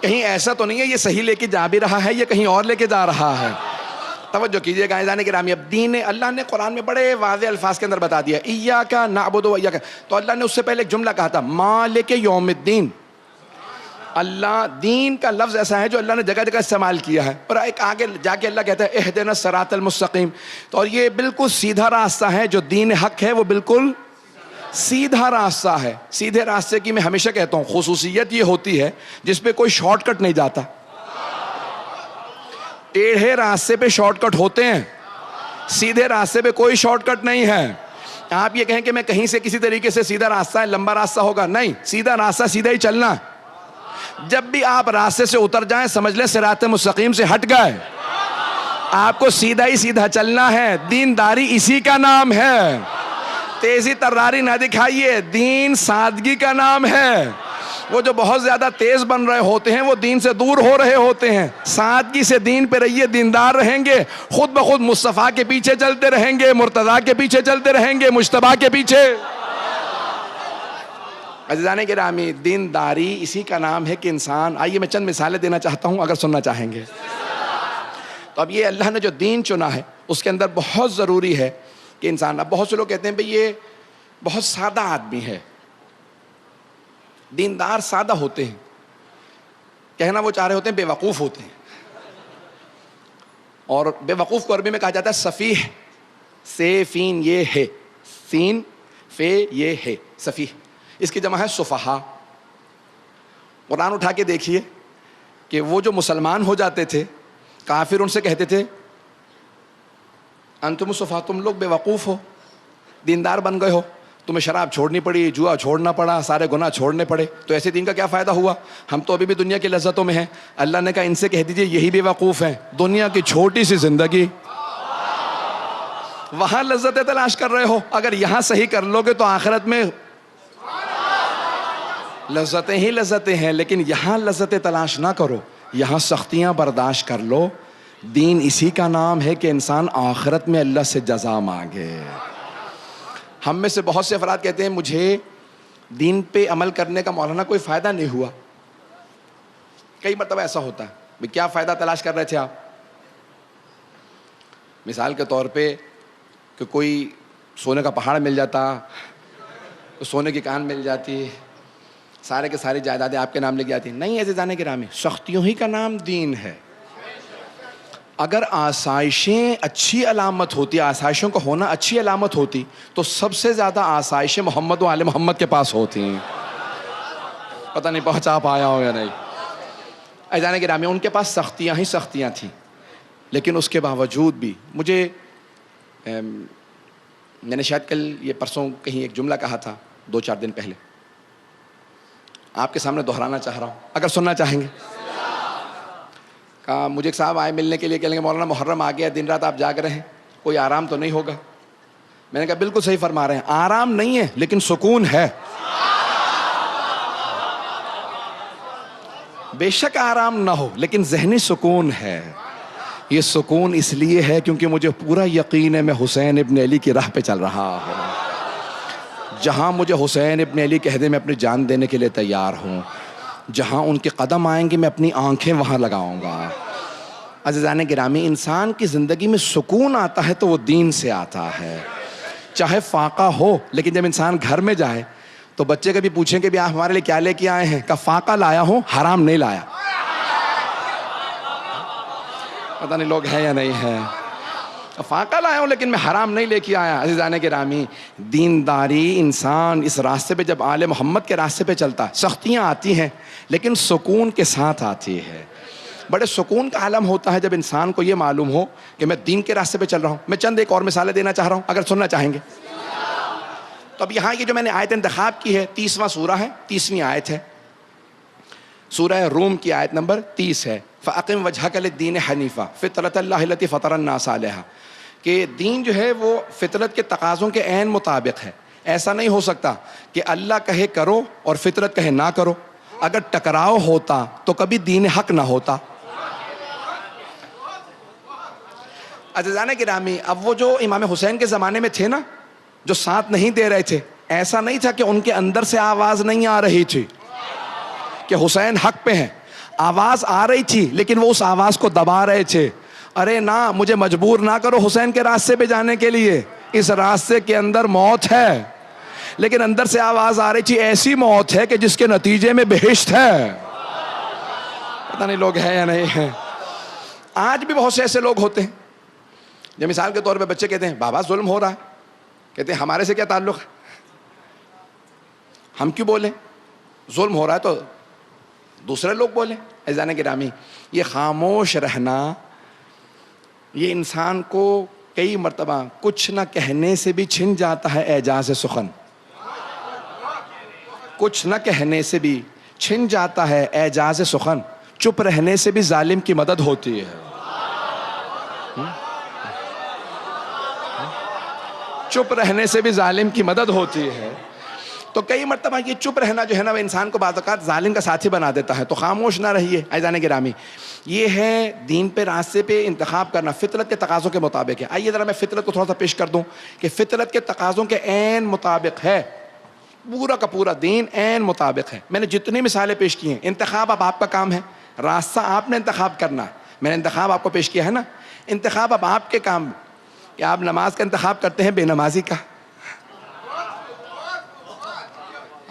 Speaker 1: کہیں ایسا تو نہیں ہے یہ صحیح لے کے جا بھی رہا ہے یا کہیں اور لے کے جا رہا ہے. توجہ کیجئے گا عزیزان گرامی, اب دین اللہ نے قرآن میں بڑے واضح الفاظ کے اندر بتا دیا, ایاک نعبد و ایاک. تو اللہ نے اس سے پہلے ایک جملہ کہا تھا, مالک یوم الدین. اللہ دین کا لفظ ایسا ہے جو اللہ نے جگہ جگہ استعمال کیا ہے, اور ایک آگے جا کے اللہ کہتا ہے اہدنا الصراط المستقیم. تو اور یہ بالکل سیدھا راستہ ہے, جو دین حق ہے وہ بالکل سیدھا راستہ ہے. سیدھے راستے کی میں ہمیشہ کہتا ہوں خصوصیت یہ ہوتی ہے جس پہ کوئی شارٹ کٹ نہیں جاتا. ٹیڑھے راستے پہ شارٹ کٹ ہوتے ہیں, سیدھے راستے پہ کوئی شارٹ کٹ نہیں ہے. آپ یہ کہیں کہ میں کہیں سے کسی طریقے سے سیدھا راستہ ہے, لمبا راستہ ہوگا, نہیں, سیدھا راستہ سیدھا ہی چلنا. جب بھی آپ راستے سے اتر جائیں سمجھ لیں صراط مستقیم سے ہٹ گئے. آپ کو سیدھا ہی سیدھا چلنا ہے. دینداری اسی کا نام ہے. تیزی تراری نہ دکھائیے, دین سادگی کا نام ہے. وہ جو بہت زیادہ تیز بن رہے ہوتے ہیں وہ دین سے دور ہو رہے ہوتے ہیں. سادگی سے دین پہ رہیے, دیندار رہیں گے, خود بخود مصطفیٰ کے پیچھے چلتے رہیں گے, مرتضیٰ کے پیچھے چلتے رہیں گے, مجتبیٰ کے پیچھے. عزیزان گرامی, دینداری اسی کا نام ہے کہ انسان, آئیے میں چند مثالیں دینا چاہتا ہوں اگر سننا چاہیں گے. تو اب یہ اللہ نے جو دین چنا ہے اس کے اندر بہت ضروری ہے کہ انسان, اب بہت سے لوگ کہتے ہیں بھئی یہ بہت سادہ آدمی ہے. دیندار سادہ ہوتے ہیں, کہنا وہ چاہ رہے ہوتے ہیں بے وقوف ہوتے ہیں. اور بے وقوف کو عربی میں کہا جاتا ہے سفیح. سے فین یہ ہے, سین فے یہ ہے, سفیح. اس کی جمع ہے سفہا. قرآن اٹھا کے دیکھیے کہ وہ جو مسلمان ہو جاتے تھے کافر ان سے کہتے تھے انتم السفہاء, تم لوگ بے وقوف ہو, دیندار بن گئے ہو, تمہیں شراب چھوڑنی پڑی, جوا چھوڑنا پڑا, سارے گناہ چھوڑنے پڑے, تو ایسے دین کا کیا فائدہ ہوا؟ ہم تو ابھی بھی دنیا کی لذتوں میں ہیں. اللہ نے کہا ان سے کہہ دیجئے یہی بے وقوف ہیں, دنیا کی چھوٹی سی زندگی, وہاں لذتیں تلاش کر رہے ہو. اگر یہاں صحیح کر لو گے تو آخرت میں لذتیں ہی لذتیں ہیں, لیکن یہاں لذتیں تلاش نہ کرو, یہاں سختیاں برداشت کر لو. دین اسی کا نام ہے کہ انسان آخرت میں اللہ سے جزا مانگے. ہم میں سے بہت سے افراد کہتے ہیں مجھے دین پہ عمل کرنے کا مولانا کوئی فائدہ نہیں ہوا. کئی مرتبہ ایسا ہوتا ہے, بھئی کیا فائدہ تلاش کر رہے تھے آپ؟ مثال کے طور پہ کہ کوئی سونے کا پہاڑ مل جاتا, سونے کی کان مل جاتی, سارے کے ساری جائیدادیں آپ کے نام لکھ جاتی. نہیں عزیزان گرامی, سختیوں ہی کا نام دین ہے. اگر آسائشیں اچھی علامت ہوتی, آسائشوں کا ہونا اچھی علامت ہوتی, تو سب سے زیادہ آسائشیں محمد و آل محمد کے پاس ہوتی ہیں. پتہ نہیں پہنچا پایا ہو یا نہیں. عزیزان گرامی, ان کے پاس سختیاں ہی سختیاں تھیں, لیکن اس کے باوجود بھی مجھے, میں نے شاید کل یہ پرسوں کہیں ایک جملہ کہا تھا 2-4 دن پہلے, آپ کے سامنے دہرانا چاہ رہا ہوں اگر سننا چاہیں گے. کہا مجھے ایک صاحب آئے ملنے کے لیے, کہیں گے مولانا محرم آ گیا, دن رات آپ جاگ رہے ہیں, کوئی آرام تو نہیں ہوگا؟ میں نے کہا بالکل صحیح فرما رہے ہیں, آرام نہیں ہے لیکن سکون ہے. بے شک آرام نہ ہو لیکن ذہنی سکون ہے. یہ سکون اس لیے ہے کیونکہ مجھے پورا یقین ہے میں حسین ابن علی کی راہ پہ چل رہا ہوں. جہاں مجھے حسین ابن علی کہہ دے میں اپنی جان دینے کے لیے تیار ہوں. جہاں ان کے قدم آئیں گے میں اپنی آنکھیں وہاں لگاؤں گا. عزیزان گرامی, انسان کی زندگی میں سکون آتا ہے تو وہ دین سے آتا ہے. چاہے فاقہ ہو, لیکن جب انسان گھر میں جائے تو بچے کبھی پوچھیں کہ بھی آپ ہمارے لیے کیا لے کے آئے ہیں, کہ فاقہ لایا ہوں, حرام نہیں لایا. پتہ نہیں لوگ ہیں یا نہیں ہیں. فاقہ لایا ہوں لیکن میں حرام نہیں لے کے آیا. عزیزان گرامی, دینداری انسان اس راستے پہ جب آل محمد کے راستے پہ چلتا, سختیاں آتی ہیں لیکن سکون کے ساتھ آتی ہے. بڑے سکون کا عالم ہوتا ہے جب انسان کو یہ معلوم ہو کہ میں دین کے راستے پہ چل رہا ہوں. میں چند ایک اور مثالیں دینا چاہ رہا ہوں اگر سننا چاہیں گے. تو اب یہاں یہ جو میں نے آیت انتخاب کی ہے 30واں سورہ ہے, 30ویں آیت ہے, سورہ روم کی آیت نمبر 30 ہے. فَأَقِمْ وَجْهَكَ لِلدِّينِ حَنِيفًا فِطْرَتَ اللَّهِ الَّتِي فَطَرَ النَّاسَ عَلَيْهَا, کہ دین جو ہے وہ فطرت کے تقاضوں کے عین مطابق ہے. ایسا نہیں ہو سکتا کہ اللہ کہے کرو اور فطرت کہے نہ کرو. اگر ٹکراؤ ہوتا تو کبھی دین حق نہ ہوتا. عزیزان گرامی, اب وہ جو امام حسین کے زمانے میں تھے نا, جو ساتھ نہیں دے رہے تھے, ایسا نہیں تھا کہ ان کے اندر سے آواز نہیں آ رہی تھی کہ حسین حق پہ ہیں. آواز آ رہی تھی لیکن وہ اس آواز کو دبا رہے تھے. ارے نہ, مجھے مجبور نہ کرو حسین کے راستے پہ جانے کے لیے, اس راستے کے اندر موت ہے. لیکن اندر سے آواز آ رہی تھی ایسی موت ہے کہ جس کے نتیجے میں بہشت ہے. پتہ نہیں لوگ ہیں یا نہیں ہیں. آج بھی بہت سے ایسے لوگ ہوتے ہیں جو مثال کے طور پہ بچے کہتے ہیں بابا ظلم ہو رہا ہے, کہتے ہیں ہمارے سے کیا تعلق ہے, ہم کیوں بولیں, ظلم ہو رہا ہے تو دوسرے لوگ بولیں. عزیزان گرامی, یہ خاموش رہنا یہ انسان کو کئی مرتبہ کچھ نہ کہنے سے بھی چھن جاتا ہے اعجاز سخن. کچھ نہ کہنے سے بھی چھن جاتا ہے اعجاز سخن. چپ رہنے سے بھی ظالم کی مدد ہوتی ہے. چپ رہنے سے بھی ظالم کی مدد ہوتی ہے. تو کئی مرتبہ یہ چپ رہنا جو ہے نا وہ انسان کو بعض اوقات ظالم کا ساتھی بنا دیتا ہے. تو خاموش نہ رہیے عزیزان گرامی. یہ ہے دین پہ راستے پہ انتخاب کرنا فطرت کے تقاضوں کے مطابق ہے. آئیے ذرا میں فطرت کو تھوڑا سا پیش کر دوں کہ فطرت کے تقاضوں کے عین مطابق ہے. پورا کا پورا دین عین مطابق ہے. میں نے جتنی مثالیں پیش کی ہیں, انتخاب اب آپ کا کام ہے, راستہ آپ نے انتخاب کرنا ہے. میں نے انتخاب آپ کو پیش کیا ہے نا, انتخاب اب آپ کے کام کہ آپ نماز کا انتخاب کرتے ہیں بے نمازی کا.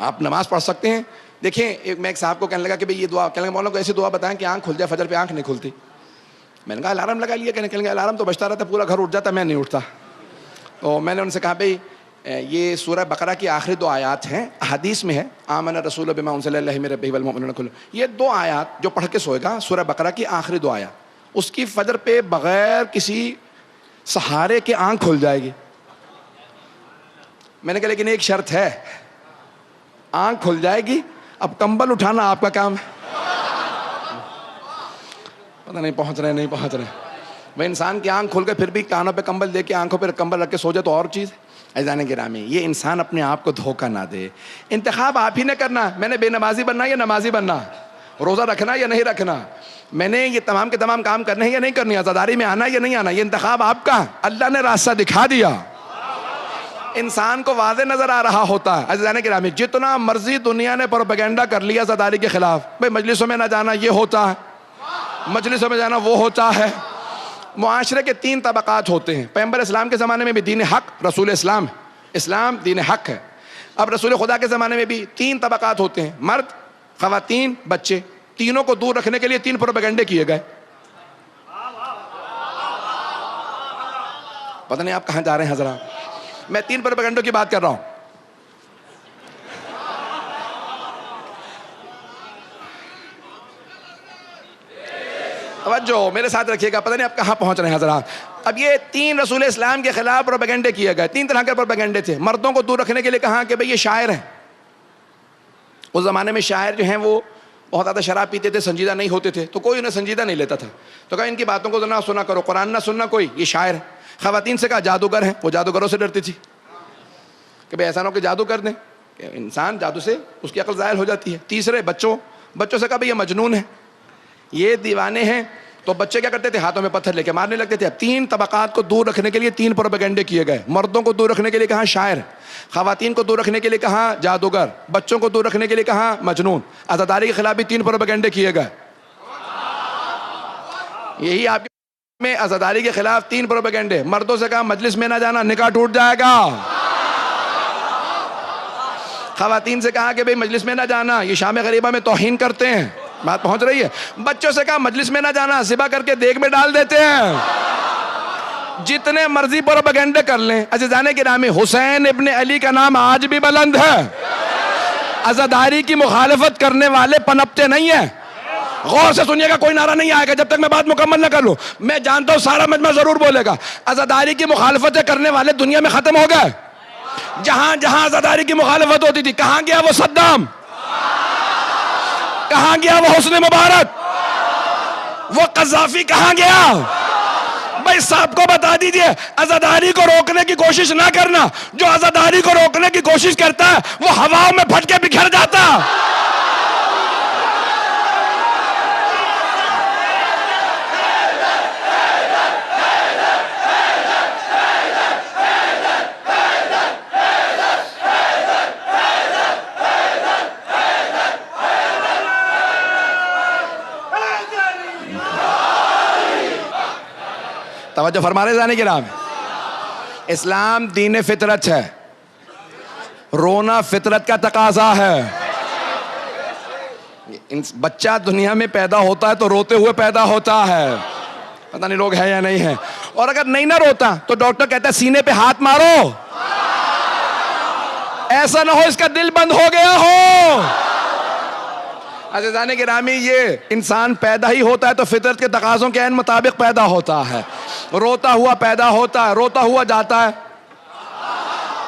Speaker 1: آپ نماز پڑھ سکتے ہیں. دیکھیں میں ایک صاحب کو کہنے لگا کہ بھئی یہ دعا, کہنے لگا مولانا کو ایسی دعا بتائیں کہ آنکھ کھل جائے, فجر پہ آنکھ نہیں کھلتی. میں نے کہا الارم لگا لیا, کہنے لگا الارم تو بجتا رہتا, پورا گھر اٹھ جاتا, میں نہیں اٹھتا. تو میں نے ان سے کہا بھئی یہ سورہ بقرہ کی آخری 2 آیات ہیں, حدیث میں ہے آمن الرسول بما انزل الیہ من ربہ والمؤمنون کل. یہ 2 آیات جو پڑھ کے سوئے گا, سورہ بقرہ کی آخری 2 آیات, اس کی فجر پہ بغیر کسی سہارے کے آنکھ کھل جائے گی. میں نے کہا لیکن ایک شرط ہے, آنکھ کھل جائے گی, اب کمبل اٹھانا آپ کا کام ہے. پتہ نہیں پہنچ رہے. بھائی انسان کی آنکھ کھل کے پھر بھی کانوں پہ کمبل دے کے آنکھوں پہ کمبل رکھ کے سو جائے تو اور چیز ہے. عزیزان گرامی, یہ انسان اپنے آپ کو دھوکہ نہ دے. انتخاب آپ ہی نے کرنا, میں نے بے نمازی بننا یا نمازی بننا, روزہ رکھنا یا نہیں رکھنا, میں نے یہ تمام کے تمام کام کرنے ہیں یا نہیں کرنے, عزاداری میں آنا یا نہیں آنا, یہ انتخاب آپ کا. اللہ نے راستہ دکھا دیا, انسان کو واضح نظر آ رہا ہوتا ہے. عزیزان گرامی, جتنا مرضی دنیا نے پروپیگنڈا کر لیا عزاداری کے خلاف, بھائی مجلسوں میں نہ جانا یہ ہوتا ہے, مجلسوں میں جانا وہ ہوتا ہے. معاشرے کے 3 طبقات ہوتے ہیں. پیغمبر اسلام کے زمانے میں بھی دین حق رسول اسلام, اسلام دین حق ہے. اب رسول خدا کے زمانے میں بھی 3 طبقات ہوتے ہیں, مرد, خواتین, بچے. تینوں کو دور رکھنے کے لیے 3 پروپیگنڈے کیے گئے. پتہ نہیں آپ کہاں جا رہے ہیں حضرات. میں 3 پروپیگنڈوں کی بات کر رہا ہوں. توجہ میرے ساتھ رکھیے گا, پتہ نہیں آپ کہاں پہنچ رہے ہیں حضرات. اب یہ 3 رسول اسلام کے خلاف پروپیگنڈے کیے گئے. 3 طرح کے پروپیگنڈے تھے. مردوں کو دور رکھنے کے لیے کہا کہ بھئی یہ شاعر ہیں. اس زمانے میں شاعر جو ہیں وہ بہت زیادہ شراب پیتے تھے, سنجیدہ نہیں ہوتے تھے, تو کوئی انہیں سنجیدہ نہیں لیتا تھا. تو کہا ان کی باتوں کو نہ سنا کرو, قرآن نہ سننا, کوئی یہ شاعر ہے. خواتین سے کہا جادوگر ہیں, وہ جادوگروں سے ڈرتی تھی. کہ بھئی ایسا نہ ہو کہ جادو کر دیں، کہ انسان جادو سے اس کی عقل زائل ہو جاتی ہے۔ تیسرے بچوں سے کہا بھئی یہ مجنون ہے، یہ دیوانے ہیں، تو بچے کیا کرتے تھے؟ ہاتھوں میں پتھر لے کے مارنے لگتے تھے۔ اب 3 طبقات کو دور رکھنے کے لیے 3 پروپیگنڈے کیے گئے، مردوں کو دور رکھنے کے لیے کہاں شاعر، خواتین کو دور رکھنے کے لیے کہاں جادوگر، بچوں کو دور رکھنے کے لیے کہاں مجنون۔ عزاداری کے خلاف بھی 3 پروپیگنڈے کیے گئے۔ یہی آپ میں عزاداری کے خلاف 3 پروپیگنڈے۔ مردوں سے کہا مجلس میں نہ جانا، نکاح ٹوٹ جائے گا۔ خواتین سے کہا کہ بھئی مجلس میں نہ جانا، یہ شام غریبہ میں توہین کرتے ہیں، بات پہنچ رہی ہے۔ بچوں سے کہا مجلس میں نہ جانا، ذبح کر کے دیگ میں ڈال دیتے ہیں۔ جتنے مرضی پروپیگنڈے کر لیں، عزیزان گرامی، حسین ابن علی کا نام آج بھی بلند ہے۔ عزاداری کی مخالفت کرنے والے پنپتے نہیں ہیں۔ غور سے سنیے گا، کوئی نعرہ نہیں آئے گا جب تک میں بات مکمل نہ کر لوں۔ میں جانتا ہوں سارا مجمع ضرور بولے گا۔ عزاداری کی مخالفتیں کرنے والے دنیا میں ختم ہو گئے۔ جہاں جہاں عزاداری کی مخالفت ہوتی تھی، کہاں گیا وہ صدام؟ کہاں گیا وہ حسنی مبارک؟ وہ قذافی کہاں گیا؟ بھائی صاحب کو بتا دیجئے، عزاداری کو روکنے کی کوشش نہ کرنا۔ جو عزاداری کو روکنے کی کوشش کرتا ہے وہ ہواؤں میں پھٹ کے بکھر جاتا۔ توجہ فرما رہے جانے کے نام۔ اسلام دین فطرت ہے، رونا فطرت کا تقاضا ہے۔ بچہ دنیا میں پیدا ہوتا ہے تو روتے ہوئے پیدا ہوتا ہے، پتہ نہیں لوگ ہیں یا نہیں ہیں۔ اور اگر نہیں نہ روتا تو ڈاکٹر کہتا ہے سینے پہ ہاتھ مارو، ایسا نہ ہو اس کا دل بند ہو گیا ہو۔ عزیزان گرامی، یہ انسان پیدا ہی ہوتا ہے تو فطرت کے تقاضوں کے عین مطابق پیدا ہوتا ہے۔ روتا ہوا پیدا ہوتا ہے، روتا ہوا جاتا ہے،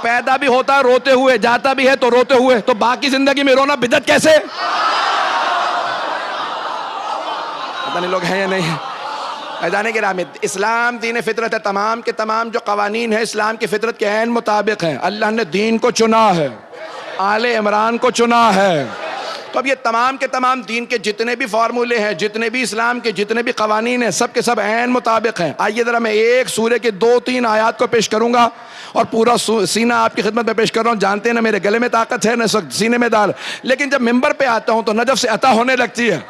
Speaker 1: پیدا بھی ہوتا ہے روتے ہوئے، جاتا بھی ہے تو روتے ہوئے، تو باقی زندگی میں رونا بدعت کیسے؟ پتہ نہیں لوگ ہیں یا نہیں ہیں۔ عزیزان گرامی، اسلام دین فطرت ہے، تمام کے تمام جو قوانین ہیں اسلام کی فطرت کے عین مطابق ہیں۔ اللہ نے دین کو چنا ہے، آل عمران کو چنا ہے۔ تو اب یہ تمام کے تمام دین کے جتنے بھی فارمولے ہیں، جتنے بھی اسلام کے جتنے بھی قوانین ہیں، سب کے سب عین مطابق ہیں۔ آئیے ذرا میں ایک سورے کے 2-3 آیات کو پیش کروں گا اور پورا سینہ آپ کی خدمت میں پیش کر رہا ہوں۔ جانتے ہیں نا میرے گلے میں طاقت ہے، نہ سینے میں دار، لیکن جب ممبر پہ آتا ہوں تو نجف سے عطا ہونے لگتی ہے۔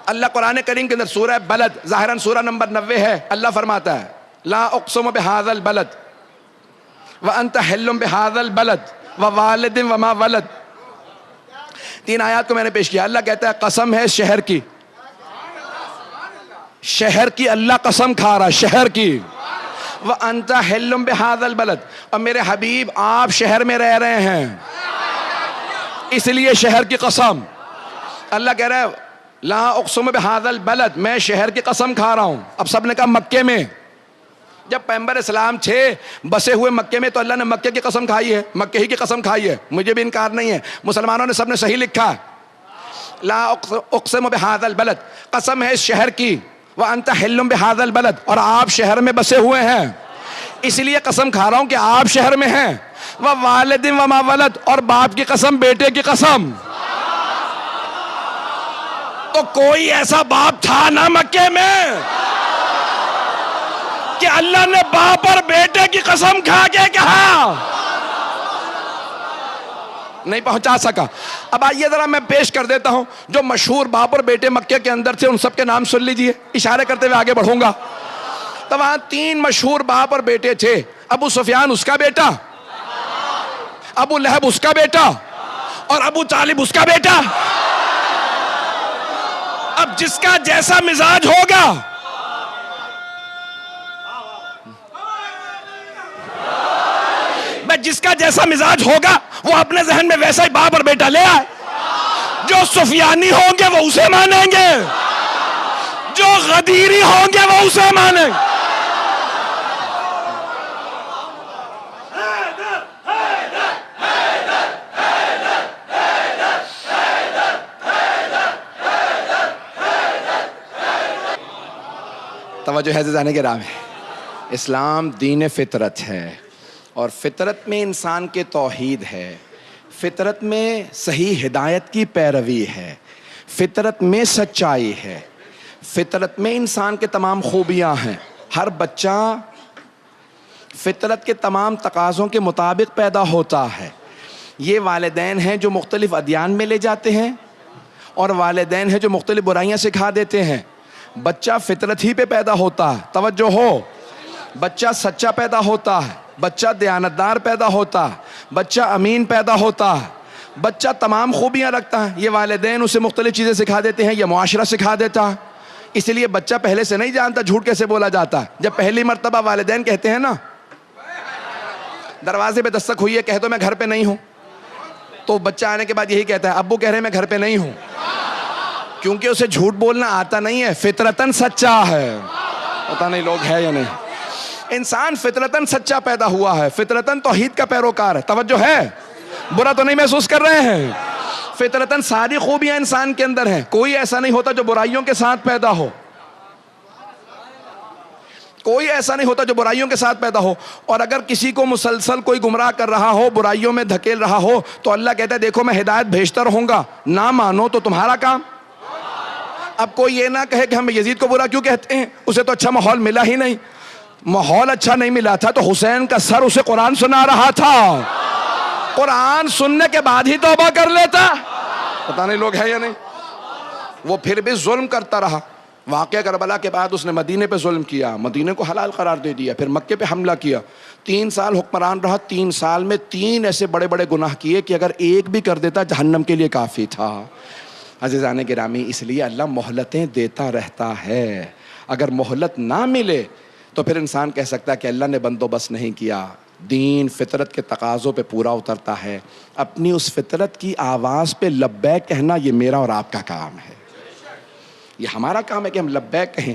Speaker 1: اللہ قرآن کریم کے اندر سورہ بلد، ظاہراً سورہ نمبر 90 ہے، اللہ فرماتا ہے لا اقسم بہذا البلد وانت حل بہذا البلد ووالد وما ولد۔ 3 آیات کو میں نے پیش کیا۔ اللہ کہتا ہے قسم ہے شہر کی، شہر کی اللہ قسم کھا رہا، شہر کی۔ وانت حل بہذا البلد، اور میرے حبیب آپ شہر میں رہ رہے ہیں، اس لیے شہر کی قسم۔ اللہ کہہ رہا ہے لا اقسم بہذا البلد، میں شہر کی قسم کھا رہا ہوں۔ اب سب نے کہا مکے میں، جب پیغمبر اسلام تھے بسے ہوئے مکے میں تو اللہ نے مکے کی قسم کھائی ہے، مکے ہی کی قسم کھائی ہے، مجھے بھی انکار نہیں ہے، مسلمانوں نے سب نے صحیح لکھا۔ لا اقسم بہذا البلد، قسم ہے اس شہر کی، وانت حل بہذا البلد، اور آپ شہر میں بسے ہوئے ہیں، اس لیے قسم کھا رہا ہوں کہ آپ شہر میں ہیں۔ ووالد وما ولد، اور باپ کی قسم، بیٹے کی قسم۔ تو کوئی ایسا باپ تھا نہ مکے میں کہ اللہ نے باپ اور بیٹے کی قسم کھا کے کہا، نہیں پہنچا سکا۔ اب آئیے ذرا میں پیش کر دیتا ہوں جو مشہور باپ اور بیٹے مکے کے اندر تھے، ان سب کے نام سن لیجئے، اشارے کرتے ہوئے آگے بڑھوں گا۔ تو وہاں 3 مشہور باپ اور بیٹے تھے۔ ابو سفیان اس کا بیٹا، ابو لہب اس کا بیٹا، اور ابو طالب اس کا بیٹا۔ اب جس کا جیسا مزاج ہوگا، جس کا جیسا مزاج ہوگا وہ اپنے ذہن میں ویسا ہی باپ اور بیٹا لے آئے۔ جو سفیانی ہوں گے وہ اسے مانیں گے، جو غدیری ہوں گے وہ اسے مانیں گے۔ توجہ ہے عزیزان کرام، اسلام دین فطرت ہے اور فطرت میں انسان کے توحید ہے، فطرت میں صحیح ہدایت کی پیروی ہے، فطرت میں سچائی ہے، فطرت میں انسان کے تمام خوبیاں ہیں۔ ہر بچہ فطرت کے تمام تقاضوں کے مطابق پیدا ہوتا ہے۔ یہ والدین ہیں جو مختلف ادیان میں لے جاتے ہیں، اور والدین ہیں جو مختلف برائیاں سکھا دیتے ہیں۔ بچہ فطرت ہی پہ پیدا ہوتا ہے، توجہ ہو، بچہ سچا پیدا ہوتا ہے، بچہ دیانتدار پیدا ہوتا ہے، بچہ امین پیدا ہوتا ہے، بچہ تمام خوبیاں رکھتا ہے۔ یہ والدین اسے مختلف چیزیں سکھا دیتے ہیں، یہ معاشرہ سکھا دیتا ہے۔ اس لیے بچہ پہلے سے نہیں جانتا جھوٹ کیسے بولا جاتا ہے۔ جب پہلی مرتبہ والدین کہتے ہیں نا، دروازے پہ دستک ہوئی ہے، کہہ دو میں گھر پہ نہیں ہوں، تو بچہ آنے کے بعد یہی کہتا ہے ابو کہہ رہے ہیں میں گھر پہ نہیں ہوں، کیونکہ اسے جھوٹ بولنا آتا نہیں ہے، فطرتاً سچا ہے۔ پتہ نہیں لوگ ہے یا نہیں۔ انسان فطرتاً سچا پیدا ہوا ہے، فطرتاً توحید کا پیروکار ہے۔ توجہ ہے، برا تو نہیں محسوس کر رہے ہیں؟ فطرتاً ساری خوبیاں انسان کے اندر ہیں، کوئی ایسا نہیں ہوتا جو برائیوں کے ساتھ پیدا ہو، کوئی ایسا نہیں ہوتا جو برائیوں کے ساتھ پیدا ہو۔ اور اگر کسی کو مسلسل کوئی گمراہ کر رہا ہو، برائیوں میں دھکیل رہا ہو، تو اللہ کہتا ہے دیکھو میں ہدایت بھیجتا رہوں گا، نہ مانو تو تمہارا کام۔ اب کوئی یہ نہ کہے کہ ہم یزید کو برا کیوں کہتے ہیں، اسے تو اچھا ماحول ملا ہی نہیں۔ ماحول اچھا نہیں ملا تھا تو حسین کا سر اسے قرآن سنا رہا تھا، قرآن سننے کے بعد ہی توبہ کر لیتا۔ پتہ نہیں لوگ ہے یا نہیں۔ وہ پھر بھی ظلم کرتا رہا۔ واقعہ کربلا کے بعد اس نے مدینے پہ ظلم کیا، مدینے کو حلال قرار دے دیا، پھر مکے پہ حملہ کیا، 3 سال حکمران رہا۔ 3 سال میں 3 ایسے بڑے بڑے گناہ کیے کہ اگر ایک بھی کر دیتا جہنم کے لیے کافی تھا۔ عزیزان گرامی، اس لیے اللہ مہلتیں دیتا رہتا ہے۔ اگر مہلت نہ ملے تو پھر انسان کہہ سکتا ہے کہ اللہ نے بندوبست نہیں کیا۔ دین فطرت کے تقاضوں پہ پورا اترتا ہے۔ اپنی اس فطرت کی آواز پہ لبیک کہنا یہ میرا اور آپ کا کام ہے۔ یہ ہمارا کام ہے کہ ہم لبیک کہیں،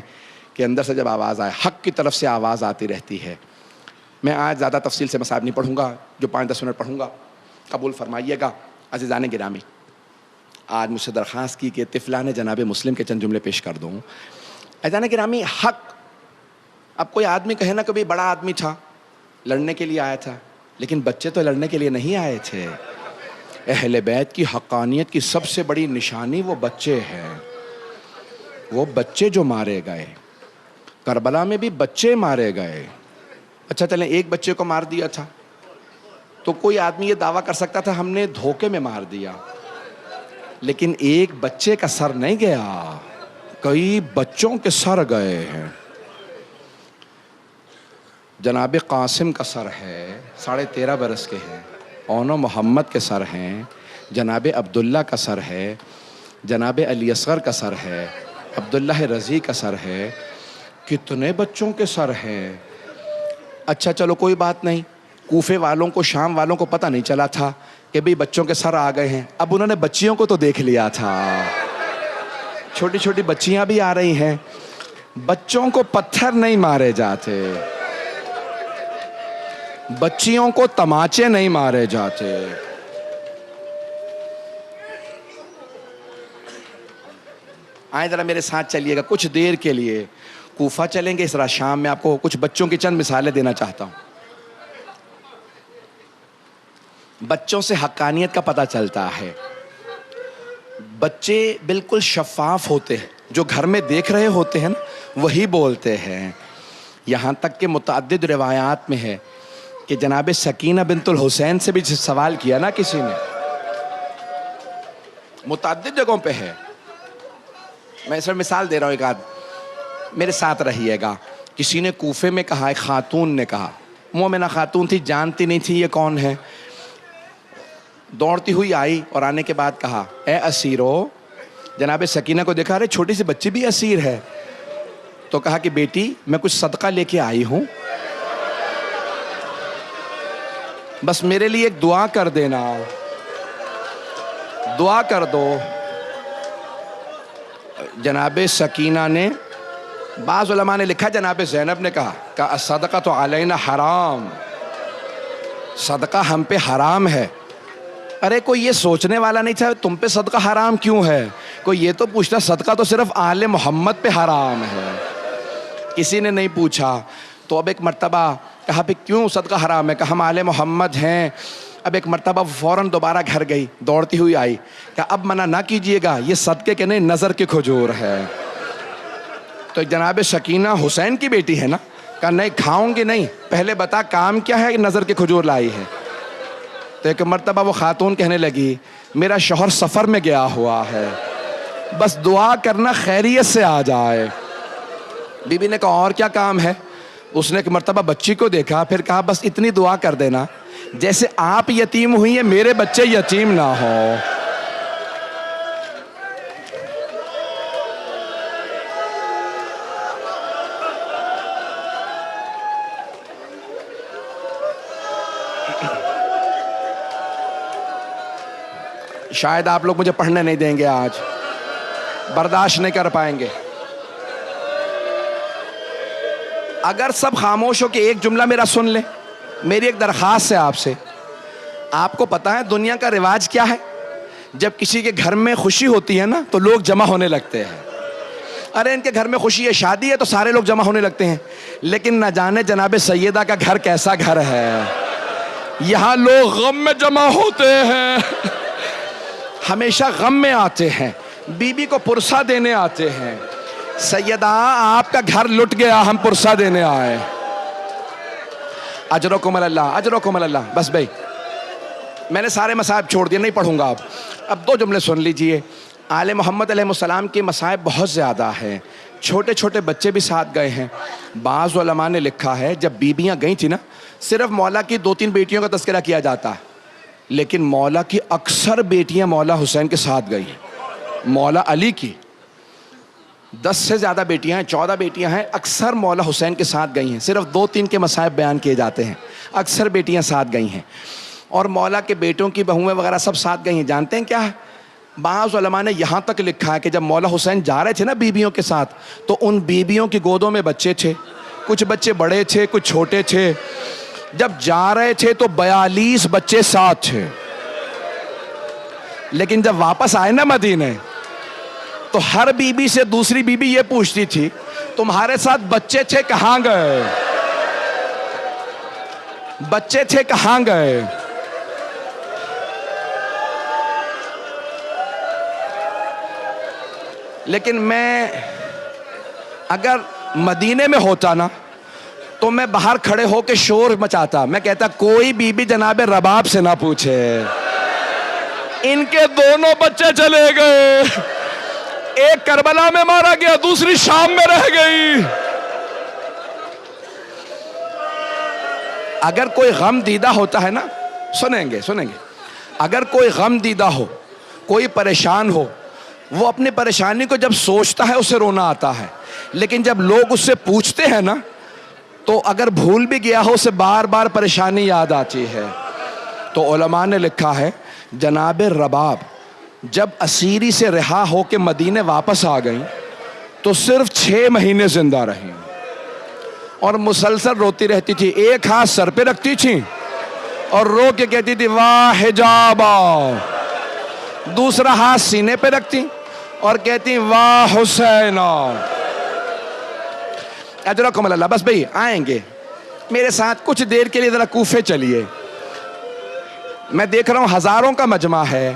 Speaker 1: کہ اندر سے جب آواز آئے، حق کی طرف سے آواز آتی رہتی ہے۔ میں آج زیادہ تفصیل سے مصائب نہیں پڑھوں گا، جو 5-10 منٹ پڑھوں گا قبول فرمائیے گا۔ عزیزان گرامی، آج مجھ سے درخواست کی کہ طفلان جناب مسلم کے چند جملے پیش کر دوں۔ عزیزان گرامی، حق، اب کوئی آدمی کہے نا کبھی بڑا آدمی تھا، لڑنے کے لیے آیا تھا، لیکن بچے تو لڑنے کے لیے نہیں آئے تھے۔ اہل بیت کی حقانیت کی سب سے بڑی نشانی وہ بچے ہیں، وہ بچے جو مارے گئے۔ کربلا میں بھی بچے مارے گئے۔ اچھا چلیں ایک بچے کو مار دیا تھا تو کوئی آدمی یہ دعویٰ کر سکتا تھا ہم نے دھوکے میں مار دیا، لیکن ایک بچے کا سر نہیں گیا، کئی بچوں کے سر گئے ہیں۔ جناب قاسم کا سر ہے، 13.5 برس کے ہیں۔ اونو محمد کے سر ہیں، جناب عبداللہ کا سر ہے، جناب علی اصغر کا سر ہے، عبداللہ رضی کا سر ہے، کتنے بچوں کے سر ہیں۔ اچھا چلو کوئی بات نہیں، کوفے والوں کو، شام والوں کو پتہ نہیں چلا تھا کہ بھئی بچوں کے سر آ گئے ہیں، اب انہوں نے بچیوں کو تو دیکھ لیا تھا، چھوٹی چھوٹی بچیاں بھی آ رہی ہیں۔ بچوں کو پتھر نہیں مارے جاتے، بچیوں کو تماچے نہیں مارے جاتے۔ آئیں ذرا میرے ساتھ چلیے گا کچھ دیر کے لیے، کوفہ چلیں گے، اس رات شام میں آپ کو کچھ بچوں کی چند مثالیں دینا چاہتا ہوں۔ بچوں سے حقانیت کا پتہ چلتا ہے۔ بچے بالکل شفاف ہوتے ہیں، جو گھر میں دیکھ رہے ہوتے ہیں وہی بولتے ہیں۔ یہاں تک کہ متعدد روایات میں ہے کہ جناب سکینہ بنت الحسین سے بھی سوال کیا نا کسی نے، متعدد جگہوں پہ ہے۔ میں اس میں مثال دے رہا ہوں، ایک آدھ میرے ساتھ رہیے گا۔ کسی نے کوفے میں کہا، ایک خاتون نے کہا، مومنہ خاتون تھی، جانتی نہیں تھی یہ کون ہے، دوڑتی ہوئی آئی اور آنے کے بعد کہا اے اسیرو، جناب سکینہ کو دیکھا، ارے چھوٹی سی بچی بھی اسیر ہے، تو کہا کہ بیٹی میں کچھ صدقہ لے کے آئی ہوں، بس میرے لیے ایک دعا کر دینا، دعا کر دو۔ جناب سکینہ نے، بعض علماء نے لکھا جناب زینب نے کہا کہ الصدقہ تو علینا حرام، صدقہ ہم پہ حرام ہے۔ ارے کوئی یہ سوچنے والا نہیں تھا تم پہ صدقہ حرام کیوں ہے، کوئی یہ تو پوچھتا صدقہ تو صرف آل محمد پہ حرام ہے، کسی نے نہیں پوچھا۔ تو اب ایک مرتبہ کہا پھر کیوں صدقہ حرام ہے؟ کہا ہم آل محمد ہیں. اب ایک مرتبہ فوراً دوبارہ گھر گئی, دوڑتی ہوئی آئی, کہ اب منع نہ کیجئے گا, یہ صدقے کے نہیں نظر کی کھجور ہے. تو جناب سکینہ حسین کی بیٹی ہے نا, کہا نہیں کھاؤں گی نہیں, پہلے بتا کام کیا ہے کہ نظر کی کھجور لائی ہے. تو ایک مرتبہ وہ خاتون کہنے لگی میرا شوہر سفر میں گیا ہوا ہے, بس دعا کرنا خیریت سے آ جائے. بی بی نے کہا اور کیا کام ہے؟ اس نے ایک مرتبہ بچی کو دیکھا, پھر کہا بس اتنی دعا کر دینا جیسے آپ یتیم ہوئی ہیں میرے بچے یتیم نہ ہو. شاید آپ لوگ مجھے پڑھنے نہیں دیں گے آج, برداشت نہیں کر پائیں گے. اگر سب خاموش ہو کہ ایک جملہ میرا سن لیں, میری ایک درخواست ہے آپ سے. آپ کو پتا ہے دنیا کا رواج کیا ہے؟ جب کسی کے گھر میں خوشی ہوتی ہے نا تو لوگ جمع ہونے لگتے ہیں. ارے ان کے گھر میں خوشی ہے, شادی ہے, تو سارے لوگ جمع ہونے لگتے ہیں. لیکن نہ جانے جناب سیدہ کا گھر کیسا گھر ہے, یہاں لوگ غم میں جمع ہوتے ہیں, ہمیشہ غم میں آتے ہیں, بیوی کو پرسہ دینے آتے ہیں. سیدہ آپ کا گھر لٹ گیا, ہم پرسہ دینے آئے. اجرکم اللہ, اجرکم اللہ. بس بھائی میں نے سارے مصائب چھوڑ دیے, نہیں پڑھوں گا. اب دو جملے سن لیجئے. آل محمد علیہ السلام کے مصائب بہت زیادہ ہیں, چھوٹے چھوٹے بچے بھی ساتھ گئے ہیں. بعض علماء نے لکھا ہے جب بیویاں گئی تھی نا, صرف مولا کی 2-3 بیٹیوں کا تذکرہ کیا جاتا ہے, لیکن مولا کی اکثر بیٹیاں مولا حسین کے ساتھ گئی ہیں. مولا علی کی 10 سے زیادہ بیٹیاں ہیں, 14 بیٹیاں ہیں, اکثر مولا حسین کے ساتھ گئی ہیں. صرف 2-3 کے مصائب بیان کیے جاتے ہیں, اکثر بیٹیاں ساتھ گئی ہیں. اور مولا کے بیٹوں کی بہویں وغیرہ سب ساتھ گئی ہیں. جانتے ہیں کیا ہے؟ بعض علماء نے یہاں تک لکھا ہے کہ جب مولا حسین جا رہے تھے نا بیویوں کے ساتھ, تو ان بیویوں کی گودوں میں بچے تھے, کچھ بچے بڑے تھے, کچھ چھوٹے تھے. جب جا رہے تھے تو 42 بچے ساتھ تھے, لیکن جب واپس آئے نا مدینے تو ہر بیوی سے دوسری بیوی یہ پوچھتی تھی تمہارے ساتھ بچے تھے کہاں گئے, بچے تھے کہاں گئے. لیکن میں اگر مدینے میں ہوتا نا تو میں باہر کھڑے ہو کے شور مچاتا, میں کہتا کوئی بیوی جناب رباب سے نہ پوچھے, ان کے دونوں بچے چلے گئے, ایک کربلا میں مارا گیا, دوسری شام میں رہ گئی. اگر کوئی غم دیدہ ہوتا ہے نا, سنیں گے, اگر کوئی غم دیدہ ہو, کوئی پریشان ہو, وہ اپنی پریشانی کو جب سوچتا ہے اسے رونا آتا ہے, لیکن جب لوگ اس سے پوچھتے ہیں نا تو اگر بھول بھی گیا ہو اسے بار بار پریشانی یاد آتی ہے. تو علماء نے لکھا ہے جناب رباب جب اسیری سے رہا ہو کے مدینے واپس آ گئیں تو صرف 6 مہینے زندہ رہیں, اور مسلسل روتی رہتی تھی. ایک ہاتھ سر پہ رکھتی تھی اور رو کے کہتی تھی واہ حجابا, دوسرا ہاتھ سینے پہ رکھتی اور کہتی واہ حسینا. اجرکم اللہ. بس بھئی آئیں گے میرے ساتھ کچھ دیر کے لیے, ذرا کوفے چلیے. میں دیکھ رہا ہوں ہزاروں کا مجمع ہے,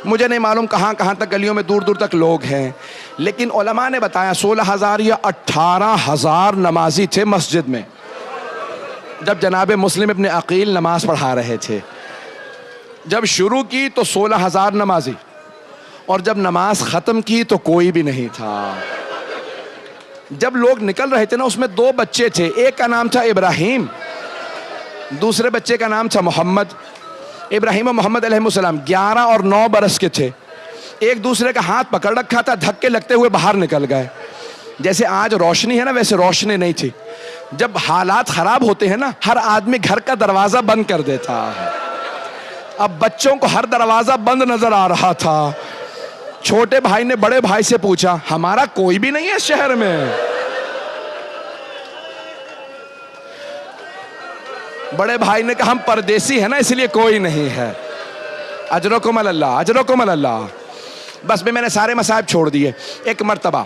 Speaker 1: مجھے نہیں معلوم کہاں کہاں تک گلیوں میں دور دور تک لوگ ہیں, لیکن علماء نے بتایا 16,000 یا 18,000 نمازی تھے مسجد میں جب جناب مسلم ابن عقیل نماز پڑھا رہے تھے. جب شروع کی تو 16,000 نمازی, اور جب نماز ختم کی تو کوئی بھی نہیں تھا. جب لوگ نکل رہے تھے نا اس میں 2 بچے تھے, ایک کا نام تھا ابراہیم, دوسرے بچے کا نام تھا محمد. ابراہیم و محمد علیہ السلام 11 اور 9 برس کے تھے, ایک دوسرے کا ہاتھ پکڑ رکھا تھا, دھکے لگتے ہوئے باہر نکل گئے. جیسے آج روشنی ہے نا ویسے روشنی نہیں تھی. جب حالات خراب ہوتے ہیں نا ہر آدمی گھر کا دروازہ بند کر دیتا ہے. اب بچوں کو ہر دروازہ بند نظر آ رہا تھا. چھوٹے بھائی نے بڑے بھائی سے پوچھا ہمارا کوئی بھی نہیں ہے شہر میں؟ بڑے بھائی نے کہا ہم پردیسی ہیں نا اس لیے کوئی نہیں ہے. اجرکم اللہ, اجرکم اللہ. بس میں نے سارے مصائب چھوڑ دیے. ایک مرتبہ